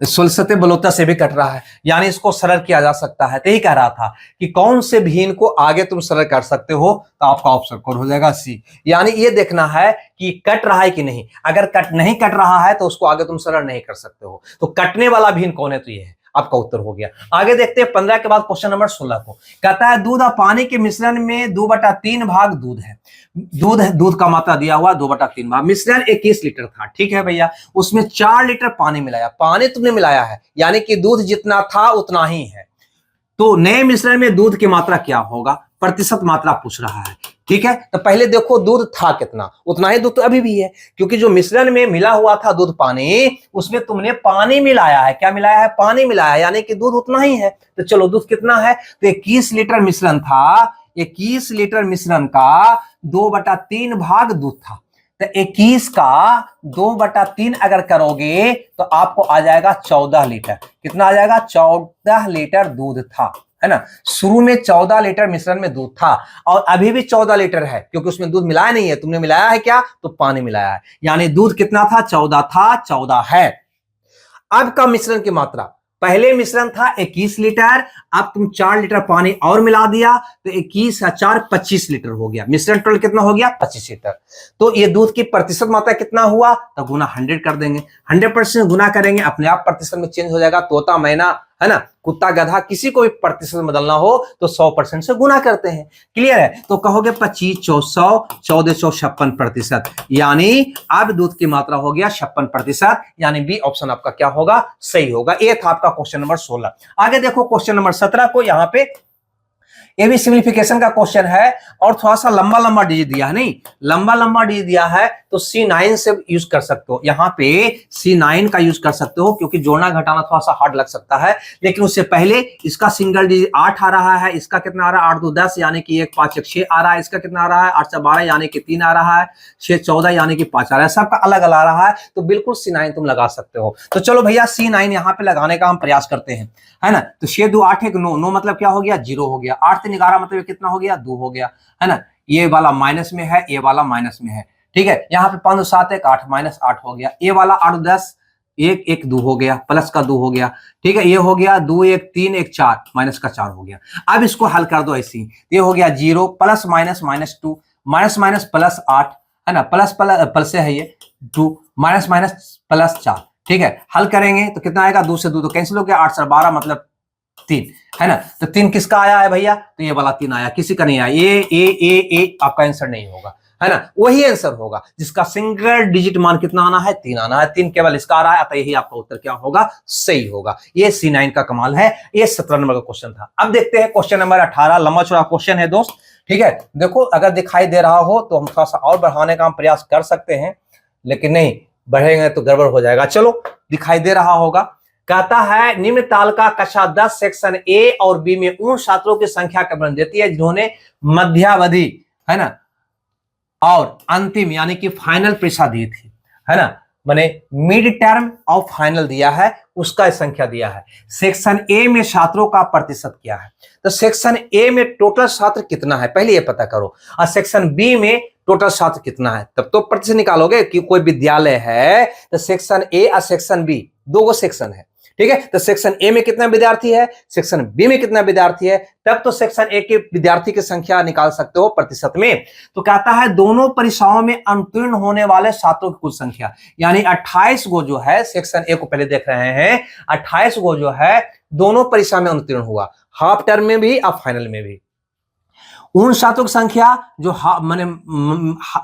16 7 72 से भी कट रहा है, यानी इसको सरल किया जा सकता है। तो यही कह रहा था कि कौन से भिन्न को आगे तुम सरल कर सकते हो, तो आपका ऑप्शन कोड हो जाएगा सी। यानी ये देखना है कि कट रहा है कि नहीं, अगर कट नहीं कट रहा है तो उसको आगे तुम सरल नहीं कर सकते हो। तो कटने वाला भिन्न कौन है, तो ये है आपका उत्तर हो गया। आगे देखते हैं 15 के बाद क्वेश्चन नंबर 16 को। कहता है दूध और पानी के मिश्रण में 2/3 भाग दूध है। दूध का मात्रा दिया हुआ 2/3 भाग, मिश्रण 21 लीटर था। ठीक है भैया, उसमें 4 लीटर पानी मिलाया, पानी तुमने मिलाया है, यानी कि दूध जितना था उतना ही है। तो नए मिश्रण में दूध की मात्रा क्या होगा, प्रतिशत मात्रा पूछ रहा है। ठीक है, तो पहले देखो दूध था कितना, उतना ही दूध तो अभी भी है, क्योंकि जो मिश्रण में मिला हुआ था दूध पानी, उसमें तुमने पानी मिलाया है। क्या मिलाया है? पानी मिलाया है, यानी कि दूध उतना ही है। तो चलो दूध कितना है? तो 21 लीटर मिश्रण था, 21 लीटर मिश्रण का 2/3 भाग दूध था। तो 21 का 2/3 अगर करोगे तो आपको आ जाएगा 14 लीटर। कितना आ जाएगा? 14 लीटर दूध था, है ना। शुरू में 14 लीटर मिश्रण में दूध था और अभी भी 14 लीटर है, क्योंकि उसमें दूध मिलाया नहीं है। तुमने मिलाया है क्या? तो पानी मिलाया है, यानी दूध कितना था? 14 था, 14 है। अब का मिश्रण की मात्रा, पहले मिश्रण था 21 लीटर, अब तुम 4 लीटर पानी और मिला दिया तो 21 का 4 25 लीटर हो गया। मिश्रण टोटल कितना हो गया? 25 लीटर। तो ये दूध की प्रतिशत मात्रा कितना हुआ? तो गुना 100 कर देंगे, 100% गुना करेंगे, अपने आप प्रतिशत में चेंज हो जाएगा। तोता मैना, है ना, कुत्ता गधा, किसी को भी प्रतिशत में बदलना हो तो 100% से गुना करते हैं। क्लियर है? तो कहोगे 25 4 100 14 56%, यानी अब दूध की मात्रा हो गया 56%, यानी बी ऑप्शन आपका क्या होगा? सही होगा। ये था आपका क्वेश्चन नंबर 16। आगे देखो क्वेश्चन नंबर 17 को, यहां पे ये भी सिंप्लीफिकेशन का क्वेश्चन है और थोड़ा सा लंबा लंबा डिजिट दिया है, नहीं लंबा लंबा डिजिट दिया है तो C9 से यूज कर सकते हो। यहाँ पे C9 का यूज कर सकते हो, क्योंकि जोड़ना घटाना थोड़ा सा हार्ड लग सकता है। लेकिन उससे पहले इसका सिंगल डिजिट 8 आ रहा है, इसका कितना आ रहा है? 8 2 10 यानी कि 1 5 1 6 आ रहा है। इसका कितना आ रहा है? 8 4 12 यानी कि 3 आ रहा है, 6 14 यानी कि 5 आ रहा है। सबका अलग अलग आ रहा है, तो बिल्कुल C9 तुम लगा सकते हो। तो चलो भैया C9 यहाँ पे लगाने का हम प्रयास करते हैं, है ना। तो 6 2 8 1 9 9 मतलब क्या हो गया? 0 हो गया। 8 3 11 मतलब कितना हो गया? 2 हो गया, है ना। ये वाला माइनस में है, ये वाला माइनस में है, ठीक है। यहाँ पे 5 2 7 1 8 -8 हो गया। ये वाला 8 10 1 1 2 हो गया, प्लस का 2 हो गया, ठीक है। ये हो गया 2 1 3 1 4, माइनस का 4 हो गया। अब इसको हल कर दो ऐसे ही, ये हो गया 0 plus minus -2 minus minus plus 8, है ना, प्लस प्लस प्लस से है ये 2 माइनस माइनस प्लस 4, ठीक है। हल करेंगे तो कितना आएगा? 2 से 2 तो कैंसिल हो गया, 8 4 12 मतलब 3, है ना। तो 3 किसका आया है भैया? तो ये वाला 3 आया, किसी का नहीं आया। ये आपका आंसर नहीं होगा, है ना। वही आंसर होगा जिसका सिंगल डिजिट मान कितना आना है? 3 आना है। 3 केवल इसका आ रहा है, अतः यही आपका उत्तर क्या होगा? सही होगा। ये C9 का कमाल है। ये 17 नंबर का क्वेश्चन था। अब देखते हैं क्वेश्चन नंबर 18। लंबा चौड़ा क्वेश्चन है दोस्त, ठीक है। देखो अगर दिखाई दे रहा हो तो हम थोड़ा सा और बढ़ाने का हम प्रयास कर सकते हैं, लेकिन नहीं बढ़ेंगे तो गड़बड़ हो जाएगा। चलो दिखाई दे रहा होगा। कहता है निम्न ताल का कक्षा 10 सेक्शन ए और बी में उन छात्रों की संख्या का वर्णन देती है जिन्होंने मध्यावधि, है ना, और अंतिम यानी कि फाइनल परीक्षा दी थी, है ना, माने मिड टर्म और फाइनल दिया है, उसका संख्या दिया है। सेक्शन ए में छात्रों का प्रतिशत क्या है? तो सेक्शन ए में टोटल छात्र कितना है पहले ये पता करो, और सेक्शन बी में टोटल छात्र कितना है, तब तो प्रतिशत निकालोगे कि कोई विद्यालय है तो सेक्शन ए और सेक्शन बी दो सेक्शन है, ठीक है। तो सेक्शन ए में कितना विद्यार्थी है, सेक्शन बी में कितना विद्यार्थी है, तब तो सेक्शन ए के विद्यार्थी की संख्या निकाल सकते हो प्रतिशत में। तो कहता है दोनों परीक्षाओं में उत्तीर्ण होने वाले छात्रों की कुल संख्या, यानी 28 गो जो है, सेक्शन ए को पहले देख रहे हैं, 28 गो जो है दोनों परीक्षा में उत्तीर्ण हुआ, हाफ टर्म में भी और फाइनल में भी। उन छात्रों की संख्या जो माने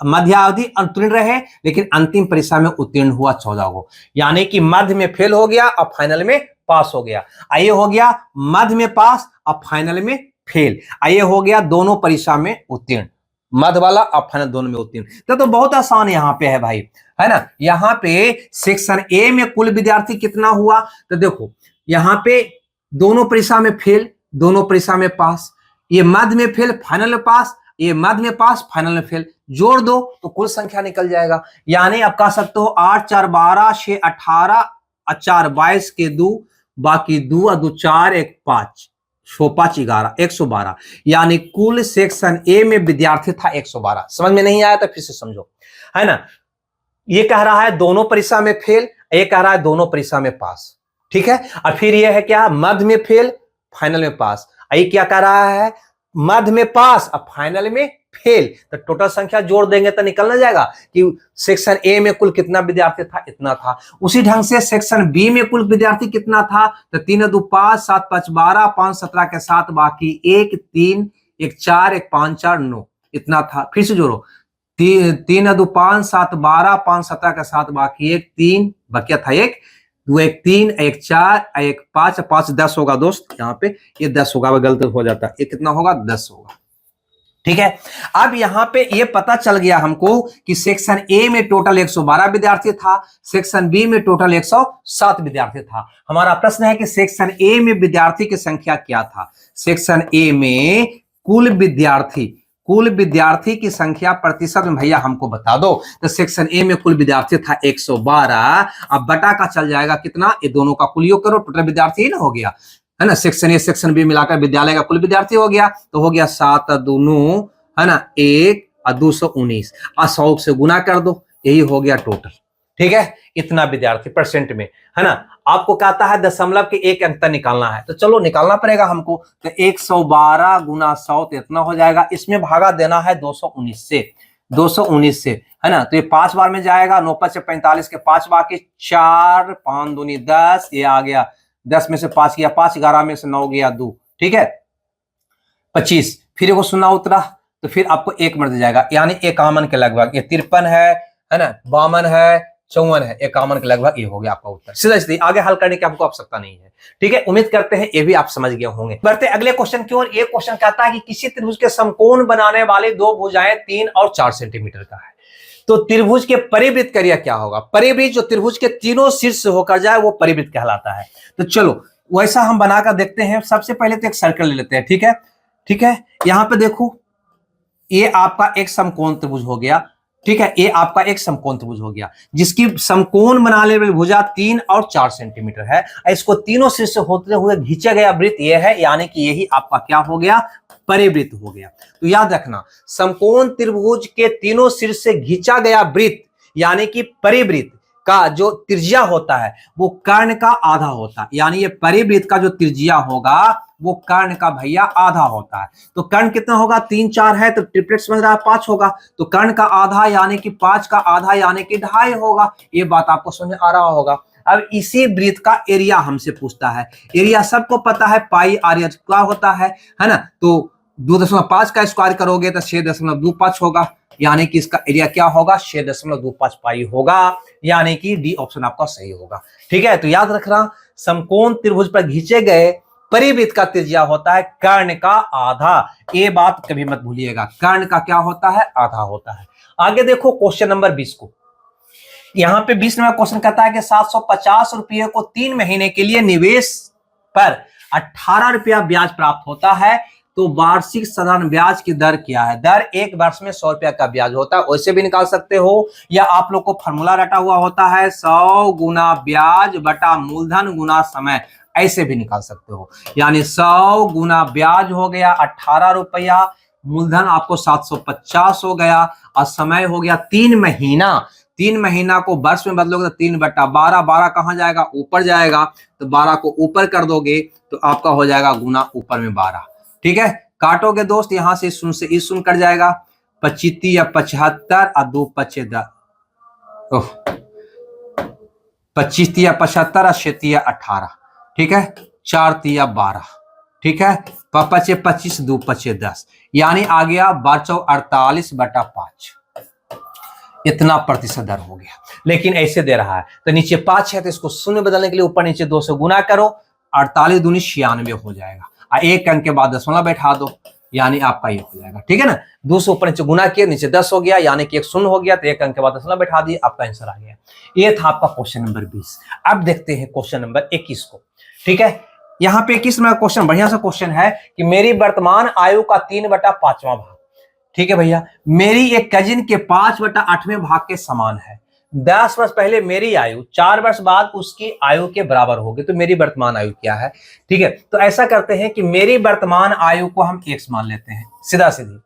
मध्यावधि उत्तीर्ण रहे लेकिन अंतिम परीक्षा में उत्तीर्ण हुआ 14 गो, यानी कि मध्य में फेल हो गया और फाइनल में पास हो गया। आइए हो गया मध्य में पास और फाइनल में फेल, आइए हो गया दोनों परीक्षा में उत्तीर्ण, मध्य वाला और फाइनल दोनों में उत्तीर्ण। तो बहुत आसान यहाँ पे है भाई, है ना। यहाँ पे सेक्शन ए में कुल विद्यार्थी कितना हुआ, तो देखो यहाँ पे दोनों परीक्षा में फेल, दोनों परीक्षा में पास, ये मध्य में फेल फाइनल में पास, ये मध्य में पास फाइनल में फेल, जोड़ दो तो कुल संख्या निकल जाएगा। यानी आप कह सकते हो 8 4 12 6 18 4 22 के 2 बाकी 2 और 2 4 1 5 6 5 11 112, यानी कुल सेक्शन ए में विद्यार्थी था 112। समझ में नहीं आया तो फिर से समझो, है ना। ये कह रहा है दोनों परीक्षा में फेल, ये कह रहा है दोनों परीक्षा में पास, ठीक है। और फिर ये है क्या, मध्य में फेल फाइनल में पास, ये क्या कह रहा है मध्य में पास और फाइनल में फेल। तो टोटल संख्या जोड़ देंगे तो निकलना जाएगा कि सेक्शन ए में कुल कितना विद्यार्थी था, इतना था। उसी ढंग से सेक्शन बी में कुल विद्यार्थी कितना था, तो 3 2 5 7 5 12 5 17 के साथ बाकी 1 3 1 4 1 5 4 9 इतना था। फिर से जोड़ो 3 2 5 7 12 5 17 के साथ बाकी 1 3 बकिया था 1 2 1 3 1 4 1 5 5 10 होगा दोस्त, यहाँ पे ये 10 होगा, गलत हो जाता है, ये कितना होगा 10 होगा। ठीक है। अब यहां पे ये पता चल गया हमको कि सेक्शन ए में टोटल 112 विद्यार्थी था, सेक्शन बी में टोटल 107 विद्यार्थी था। हमारा प्रश्न है कि सेक्शन ए में विद्यार्थी की संख्या क्या था। सेक्शन ए में कुल विद्यार्थी की संख्या प्रतिशत में भैया हमको बता दो। तो सेक्शन ए में कुल विद्यार्थी था 112, अब बटा का चल जाएगा कितना, ये दोनों का कुल योग करो, टोटल विद्यार्थी ही ना हो गया, है ना। सेक्शन ए सेक्शन बी मिलाकर विद्यालय का कुल विद्यार्थी हो गया, तो हो गया 7 दूनों, है ना, 1 और 219, 100 से गुना कर दो, यही हो गया टोटल। ठीक है, इतना विद्यार्थी परसेंट में, है ना। आपको कहता है दशमलव के एक अंक निकालना है, तो चलो निकालना पड़ेगा हमको। तो 112 गुना 100 तो इतना हो जाएगा, इसमें भागा देना है 219 से, है ना। तो ये 5 बार में जाएगा, 9 5 45 के 5 बाकी 4 5 दूनी 10, ये आ गया 10 में से 5 गया 5, 11 में से 9 गया 2, ठीक है 25, फिर एगो 0 उतरा, तो फिर आपको 1 मिल जाएगा, यानी 51 के लगभग। ये 53 है ना, 52 है, 54 है, 51 के लगभग ये हो गया आपका उत्तर। सीधा सीधा आगे हल करने की आपको आवश्यकता नहीं है। ठीक है, उम्मीद करते हैं ये भी आप समझ गए होंगे। बढ़ते अगले क्वेश्चन की ओर। ये क्वेश्चन कहता है कि किसी त्रिभुज के समकोण बनाने वाले दो भुजाएं 3 और 4 सेंटीमीटर का है, तो त्रिभुज के परिवृत्त करिए क्या होगा। परिवृत्त जो त्रिभुज के तीनों शीर्ष होकर जाए वो परिवृत्त कहलाता है। तो चलो वैसा हम बनाकर देखते हैं। सबसे पहले तो एक सर्कल ले लेते हैं, ठीक है। यहां पे देखो, ये आपका एक समकोण त्रिभुज हो गया, ठीक है। ये आपका एक समकोण त्रिभुज हो गया जिसकी समकोण बनाने वाली भुजा 3 और 4 सेंटीमीटर है। इसको तीनों शीर्ष होते हुए खींचा गया वृत्त ये है, यानी कि यही आपका क्या हो गया, परिवृत्त हो गया। तो याद रखना, समकोण त्रिभुज के तीनों शीर्ष से खींचा गया वृत्त यानी कि परिवृत्त का जो त्रिज्या होता है वो कर्ण का आधा होता है, यानी ये परिवृत्त का जो त्रिज्या होगा वो कर्ण का भैया आधा होता है। तो कर्ण कितना होगा, 3 4 है तो ट्रिपलेट समझ रहा है 5 होगा, तो कर्ण का आधा यानी कि 5 का आधा यानी कि 2.5 होगा। ये बात आपको समझ आ रहा होगा। अब इसी वृत्त का एरिया हमसे पूछता है। एरिया सबको पता है, पाई आर क्या होता है ना। तो 2.5 का स्क्वायर करोगे तो 6.25 होगा, यानी कि इसका एरिया क्या होगा, 6.25 पाई होगा, यानी कि डी ऑप्शन आपका सही होगा। ठीक है, तो याद रखना, समकोण त्रिभुज पर खींचे गए परिवृत्त का त्रिज्या होता है कर्ण का आधा। ये बात कभी मत भूलिएगा, कर्ण का क्या होता है, आधा होता है। आगे देखो क्वेश्चन नंबर 20 को। यहां पे 20 नंबर क्वेश्चन कहता है कि 750 रुपये को 3 महीने के लिए निवेश पर 18 रुपया ब्याज प्राप्त होता है, तो वार्षिक साधारण ब्याज की दर क्या है। दर 1 वर्ष में 100 रुपया का ब्याज होता है, वैसे भी निकाल सकते हो, या आप लोग को फॉर्मूला रटा हुआ होता है 100 गुना ब्याज बटा मूलधन गुना समय, ऐसे भी निकाल सकते हो। यानी 100 गुना ब्याज हो गया 18 रुपया, मूलधन आपको 750 हो गया, और समय हो गया 3 महीना। 3 महीना को वर्ष में बदलोगे तो 3/12, 12 कहां जाएगा, ऊपर जाएगा, तो 12 को ऊपर कर दोगे तो आपका हो जाएगा गुना ऊपर में 12। ठीक है, काटोगे दोस्त, यहां से इस शून्य कट जाएगा, 25 या 75 और 2 5 10, 25 या 75 और 6 या 18, ठीक है, 4 या 12, ठीक है, 5 25 2 5 10, यानी आ गया 48/5, इतना प्रतिशत दर हो गया। लेकिन ऐसे दे रहा है तो नीचे 5 है तो इसको शून्य बदलने के लिए ऊपर नीचे 2 से गुना करो, 48 दूनी 96 हो जाएगा, और 1 अंक के बाद दशमलव बैठा दो, यानी आपका ये हो जाएगा। ठीक है ना, 2 से ऊपर नीचे गुना किया, नीचे 10 हो गया, यानी कि 1 शून्य हो गया, तो 1 अंक के बाद दशमलव बैठा दिए, आपका आंसर आ गया। ये था आपका क्वेश्चन नंबर 20। अब देखते हैं क्वेश्चन नंबर 21 को। ठीक है, यहाँ पे 21 में क्वेश्चन बढ़िया सा क्वेश्चन है कि मेरी वर्तमान आयु का 3/5वां भाग, ठीक है भैया, मेरी एक कजिन के 5/8वें भाग के समान है। 10 वर्ष पहले मेरी आयु 4 वर्ष बाद उसकी आयु के बराबर होगी, तो मेरी वर्तमान आयु क्या है। ठीक है, तो ऐसा करते हैं कि मेरी वर्तमान आयु को हम x मान लेते हैं, सीधा सीधी,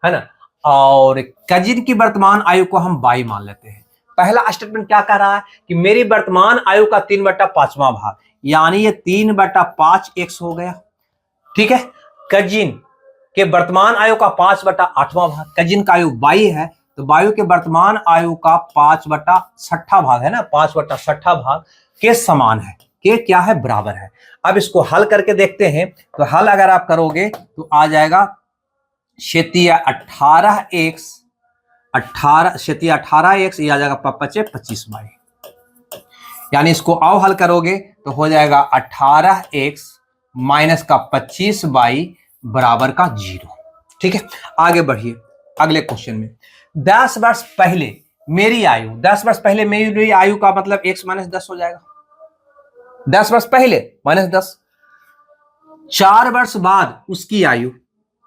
है ना, और कजिन की वर्तमान आयु को हम y मान लेते हैं। पहला स्टेटमेंट क्या कह रहा है कि मेरी वर्तमान आयु का 3/5वां भाग, यानी ये 3/5 x हो गया। ठीक है, कजिन के वर्तमान आयु का 5/8वां भाग, कजिन का आयु y है, तो वायु के वर्तमान आयु का 5/6 भाग है ना, 5/6 भाग के समान है, के क्या है, बराबर है। अब इसको हल करके देखते हैं, तो हल अगर आप करोगे तो आ जाएगा 18x, 18x, ये आ जाएगा 25y, यानी इसको आओ हल करोगे तो हो जाएगा 18x माइनस का 25y बराबर का 0। ठीक है, आगे बढ़िए अगले क्वेश्चन में। 10 वर्ष पहले मेरी आयु, 10 वर्ष पहले मेरी आयु का मतलब x माइनस 10 हो जाएगा। 10 वर्ष पहले माइनस 10, 4 वर्ष बाद उसकी आयु,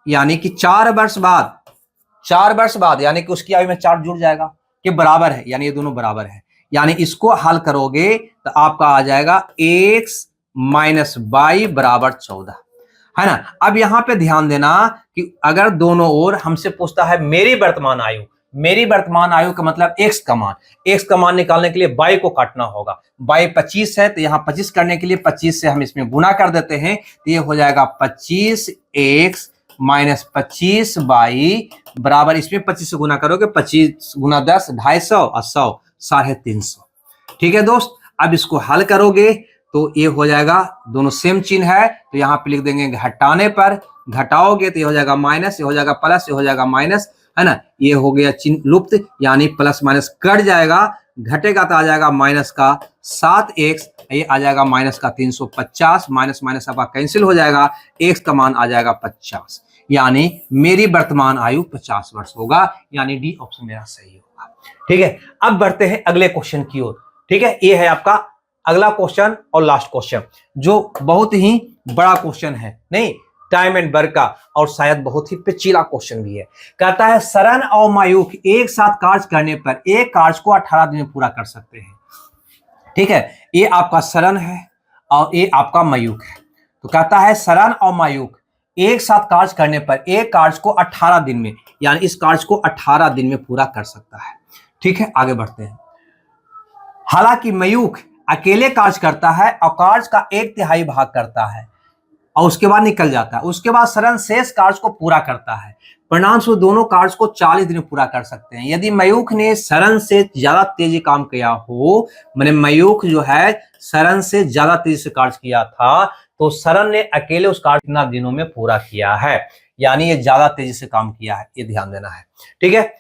यानी कि 4 वर्ष बाद, 4 वर्ष बाद यानी कि उसकी आयु में 4 जुड़ जाएगा कि बराबर है, यानी ये दोनों बराबर है। यानी इसको हल करोगे तो आपका आ जाएगा x माइनस वाई बराबर 14, है ना। अब यहां पे ध्यान देना कि अगर दोनों ओर हमसे पूछता है मेरी वर्तमान आयु, मेरी वर्तमान आयु का मतलब x का मान निकालने के लिए y को काटना होगा। y 25 है तो यहां 25 करने के लिए 25 से हम इसमें गुना कर देते हैं, तो ये हो जाएगा 25x माइनस 25y बराबर, इसमें 25 से गुना करोगे 25 गुना 10 250 और 100 350। ठीक है दोस्त, अब इसको हल करोगे तो ये हो जाएगा, दोनों सेम चिन्ह है तो यहाँ पे लिख देंगे घटाने पर, घटाओगे तो ये हो जाएगा माइनस, ये हो जाएगा प्लस, ये हो जाएगा माइनस, है ना। ये हो गया चिन्ह लुप्त, यानी प्लस माइनस कट जाएगा, घटेगा तो आ जाएगा माइनस का 7x, ये आ जाएगा माइनस का 350, माइनस माइनस आपका कैंसिल हो जाएगा, x का मान आ जाएगा 50, यानी मेरी वर्तमान आयु 50 वर्ष होगा, यानी डी ऑप्शन मेरा सही होगा। ठीक है, अब बढ़ते हैं अगले क्वेश्चन की ओर। ठीक है, ये है आपका अगला क्वेश्चन और लास्ट क्वेश्चन, जो बहुत ही बड़ा क्वेश्चन है, नहीं टाइम एंड वर्क का, और शायद बहुत ही पेचीदा क्वेश्चन भी है। कहता है सरन और मयूख एक साथ कार्य करने पर एक कार्य को 18 दिन में पूरा कर सकते हैं। ठीक है, ये आपका सरन है और ये आपका मयूख है। तो कहता है सरन और मयूख एक साथ कार्य करने पर एक कार्य को 18 दिन में, यानी इस कार्य को 18 दिन में पूरा कर सकता है। ठीक है, आगे बढ़ते हैं। हालांकि मयूख अकेले कार्य करता है और कार्य का 1/3 भाग करता है और उसके बाद निकल जाता है, उसके बाद सरन शेष कार्य को पूरा करता है, परिणाम स्वरूप दोनों कार्य को 40 दिन में पूरा कर सकते हैं। यदि मयूख ने सरन से ज्यादा तेजी काम किया हो, मैंने मयूख जो है सरन से ज्यादा तेजी से कार्य किया था, तो सरन ने अकेले उस कार्य कितना दिनों में पूरा किया है, यानी ये ज्यादा तेजी से काम किया है, ये ध्यान देना है। ठीक है,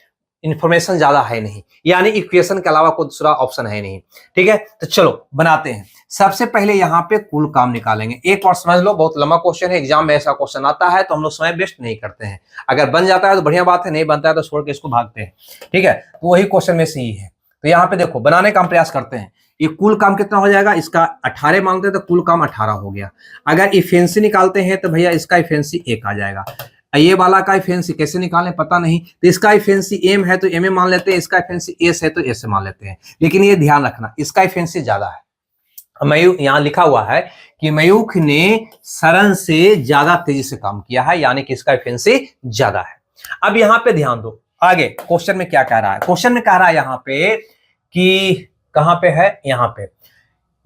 इंफॉर्मेशन ज्यादा है नहीं, यानी इक्वेशन के अलावा कोई दूसरा ऑप्शन है नहीं। ठीक है, तो चलो बनाते हैं। सबसे पहले यहाँ पे कुल काम निकालेंगे। एक बार समझ लो, बहुत लंबा क्वेश्चन है, एग्जाम में ऐसा क्वेश्चन आता है तो हम लोग समय वेस्ट नहीं करते हैं। अगर बन जाता है तो बढ़िया बात है, नहीं बनता है तो छोड़ के इसको भागते हैं। ठीक है, तो वही क्वेश्चन में से ही है। तो यहाँ पे देखो, बनाने का हम प्रयास करते हैं। ये कुल काम कितना हो जाएगा, इसका 18 मांगते हैं तो कुल काम 18 हो गया। अगर इफिशिएंसी निकालते हैं तो भैया इसका इफिशिएंसी 1 आ जाएगा। ये वाला का इफिशिएंसी कैसे निकालें पता नहीं, तो इसका इफिशिएंसी m है तो m मान लेते हैं, इसका इफिशिएंसी s है तो s मान लेते हैं। लेकिन ये ध्यान रखना, इसका इफिशिएंसी ज्यादा है। मयूख, यहाँ लिखा हुआ है कि मयूख ने सरन से ज्यादा तेजी से काम किया है, यानी कि इसका इफिशिएंसी ज्यादा है। अब यहाँ पे ध्यान दो, आगे क्वेश्चन में क्या कह रहा है। क्वेश्चन में कह रहा है यहाँ पे कि कहाँ पे है, यहाँ पे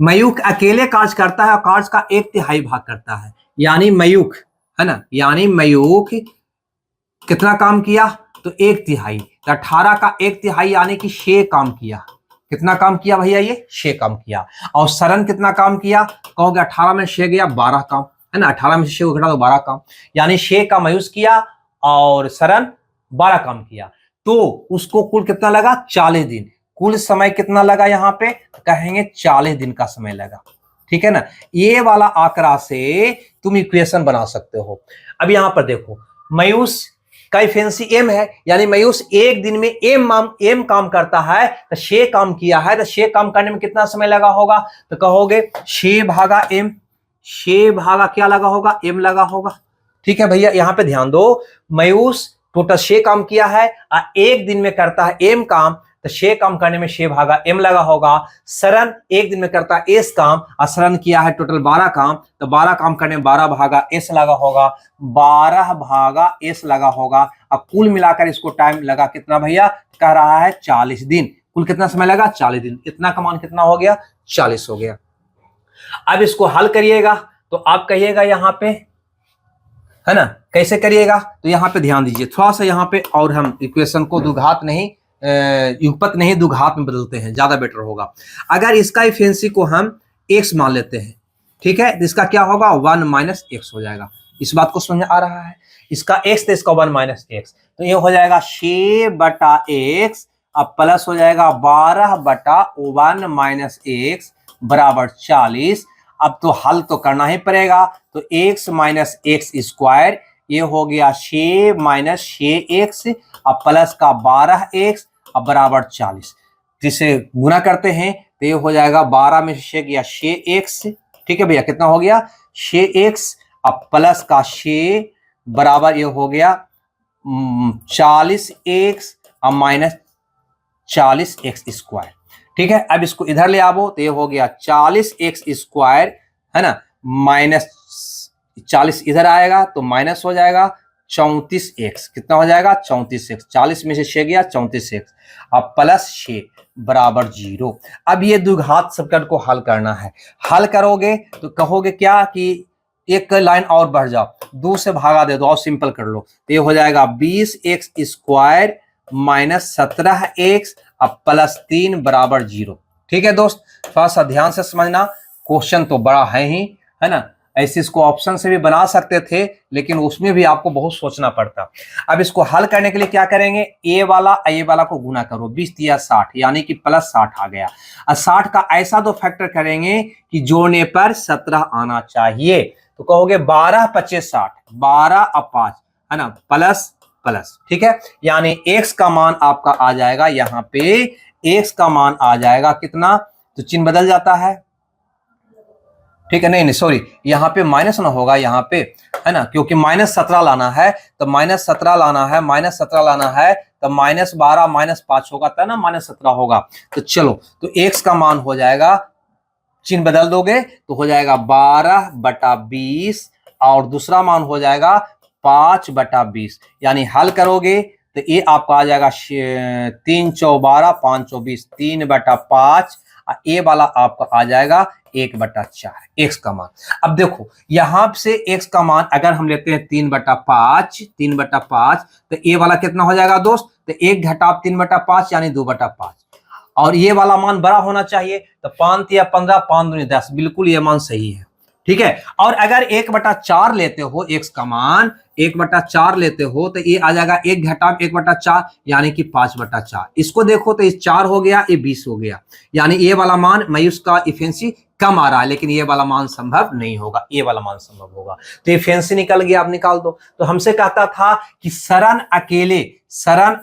मयूख अकेले कार्य करता है और कार्य का 1/3 भाग करता है, यानी मयूख, है ना, यानी मयूख कितना काम किया, तो 1/3, 18 का 1/3 यानी कि 6 काम किया। कितना काम किया भैया, ये 6 काम किया। और सरन कितना काम किया, कहोगे 18 में 6 गया 12 काम, है ना, 18 में से 6 घटा तो 12 काम, यानी 6 का मयूख किया और सरन 12 काम किया, तो उसको कुल कितना लगा, 40 दिन। कुल समय कितना लगा यहाँ पे, कहेंगे 40 दिन का समय लगा। ठीक है ना, ये वाला आंकड़ा से तुम इक्वेशन बना सकते हो। अब यहां पर देखो, मयूष का इफिशिएंसी m है, यानी मयूष एक दिन में m काम करता है, तो 6 काम किया है, तो 6 काम करने में कितना समय लगा होगा, तो कहोगे 6 भागा m, 6 भागा क्या लगा होगा, m लगा होगा। ठीक है भैया, यहां पे ध्यान दो, मयूष टोटल 6 काम किया है और एक दिन में करता है m काम, तो 6 काम करने में 6 भागा m लगा होगा। सरन एक दिन में करता है s काम और सरन किया है टोटल 12 काम, तो 12 काम करने में 12 भागा s लगा होगा, 12 भागा s लगा होगा। अब कुल मिलाकर इसको टाइम लगा कितना भैया, कह रहा है 40 दिन। कुल कितना समय लगा, 40 दिन। इतना का मान कितना हो गया, 40 हो गया। अब इसको हल करिएगा तो आप कहिएगा यहाँ पे, है ना, कैसे करिएगा, तो यहाँ पे ध्यान दीजिए थोड़ा सा, यहाँ पे और हम इक्वेशन को द्विघात नहीं, युगपत नहीं द्विघात में बदलते हैं, ज्यादा बेटर होगा। अगर इसका इफिशिएंसी को हम x मान लेते हैं, ठीक है, तो इसका क्या होगा, 1 माइनस x हो जाएगा। इस बात को समझ आ रहा है, इसका x तो इसका 1 माइनस x, तो ये हो जाएगा 6 बटा x, अब प्लस हो जाएगा 12 बटा 1 माइनस x बराबर 40। अब तो हल तो करना ही पड़ेगा, तो x माइनस एक्स स्क्वायर ये हो गया 6 माइनस 6x अब प्लस का 12x अब बराबर 40। जिसे गुना करते हैं तो ये हो जाएगा 12 में से 6 गया 6x। ठीक है भैया, कितना हो गया 6x अब प्लस का 6 बराबर ये हो गया 40x अब माइनस 40x स्क्वायर। ठीक है, अब इसको इधर ले आवो तो ये हो गया 40x स्क्वायर, है ना, माइनस 40 इधर आएगा तो माइनस हो जाएगा 34x। कितना हो जाएगा 34x, 40 में से 6 गया 34x अब प्लस 6 बराबर 0। अब ये द्विघात समीकरण को हल करना है। हल करोगे तो कहोगे क्या कि एक लाइन और बढ़ जाओ, 2 से भागा दे दो और सिंपल कर लो तो ये हो जाएगा 20x स्क्वायर माइनस 17x अब प्लस 3 बराबर 0। ठीक है दोस्त, थोड़ा सा ध्यान से समझना, क्वेश्चन तो बड़ा है ही, है ना। ऐसे इसको ऑप्शन से भी बना सकते थे लेकिन उसमें भी आपको बहुत सोचना पड़ता। अब इसको हल करने के लिए क्या करेंगे, ए वाला को गुना करो, 20 या 60 यानी कि प्लस 60 आ गया। और 60 का ऐसा दो फैक्टर करेंगे कि जोड़ने पर 17 आना चाहिए। तो कहोगे 12 25 60, 12 अब 5, है ना, प्लस प्लस। ठीक है, यानी x का मान आपका आ जाएगा यहाँ पे, x का मान आ जाएगा कितना, तो चिन्ह बदल जाता है। ठीक है, नहीं सॉरी, यहाँ पे माइनस ना होगा यहाँ पे, है ना, क्योंकि -17 लाना है तो -17 लाना है, -17 लाना है तो -12 -5 होगा तब ना -17 होगा। तो चलो, तो x का मान हो जाएगा, चिन्ह बदल दोगे तो हो जाएगा 12/20 और दूसरा मान हो जाएगा 5/20। यानी हल करोगे तो ये आपका आ जाएगा 3 चौ 12 5 चौ 20, 3/5। ए वाला आपका आ जाएगा 1/4 x का मान। अब देखो यहां से x का मान अगर हम लेते हैं 3/5 तो ए वाला कितना हो जाएगा दोस्त, तो 1 घटा 3/5 यानी 2/5 और ये वाला मान बड़ा होना चाहिए तो 5 या 15 5 दूनी 10, बिल्कुल ये मान सही है। ठीक है, और अगर 1/4 लेते हो x का मान 1/4 लेते हो तो ये आ जाएगा 1 घटा 1/4 यानी कि 5/4। इसको देखो तो ये 4 हो गया, ये 20 हो गया, यानी ये वाला मान मायूस का इफिशिएंसी कम आ रहा है लेकिन ये वाला मान संभव नहीं होगा, ये वाला मान संभव होगा। तो इफिशिएंसी निकल गया, आप निकाल दो। तो हमसे कहता था कि सरन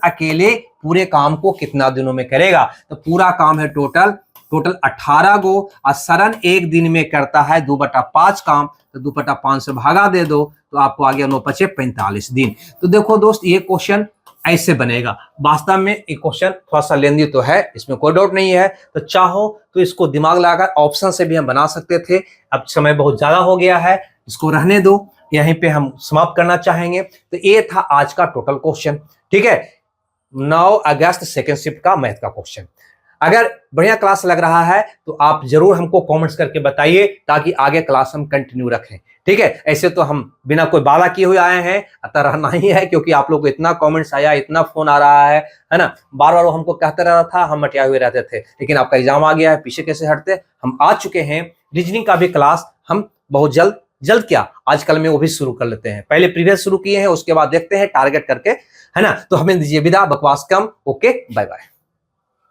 अकेले पूरे काम को कितना दिनों में करेगा, तो पूरा काम है टोटल 18 गो और सरन एक दिन में करता है 2/5 काम, तो 2/5 से भागा दे दो तो आपको आ गया 9 × 5 = 45 दिन। तो देखो दोस्त ये क्वेश्चन ऐसे बनेगा। वास्तव में ये क्वेश्चन थोड़ा सा लेंदी तो है, इसमें कोई डाउट नहीं है। तो चाहो तो इसको दिमाग लगाकर ऑप्शन से भी हम बना सकते थे, अब समय बहुत ज्यादा हो गया है, इसको रहने दो, यहीं पे हम समाप्त करना चाहेंगे। तो ये था आज का टोटल क्वेश्चन। ठीक है, 9 अगस्त सेकेंड शिफ्ट का मैथ का क्वेश्चन। अगर बढ़िया क्लास लग रहा है तो आप जरूर हमको कमेंट्स करके बताइए ताकि आगे क्लास हम कंटिन्यू रखें। ठीक है, ऐसे तो हम बिना कोई वादा किए हुए आए हैं, अतः रहना ही है क्योंकि आप लोग को इतना कमेंट्स आया, इतना फोन आ रहा है ना, बार बार वो हमको कहते रहा था, हम मटिया हुए रहते थे, लेकिन आपका एग्जाम आ गया है, पीछे कैसे हटते। हम आ चुके हैं, रीजनिंग का भी क्लास हम बहुत जल्द क्या आजकल में वो भी शुरू कर लेते हैं। पहले प्रीवियस शुरू किए हैं, उसके बाद देखते हैं टारगेट करके, है ना। तो हमें दीजिए विदा, बकवास कम। Okay, bye bye.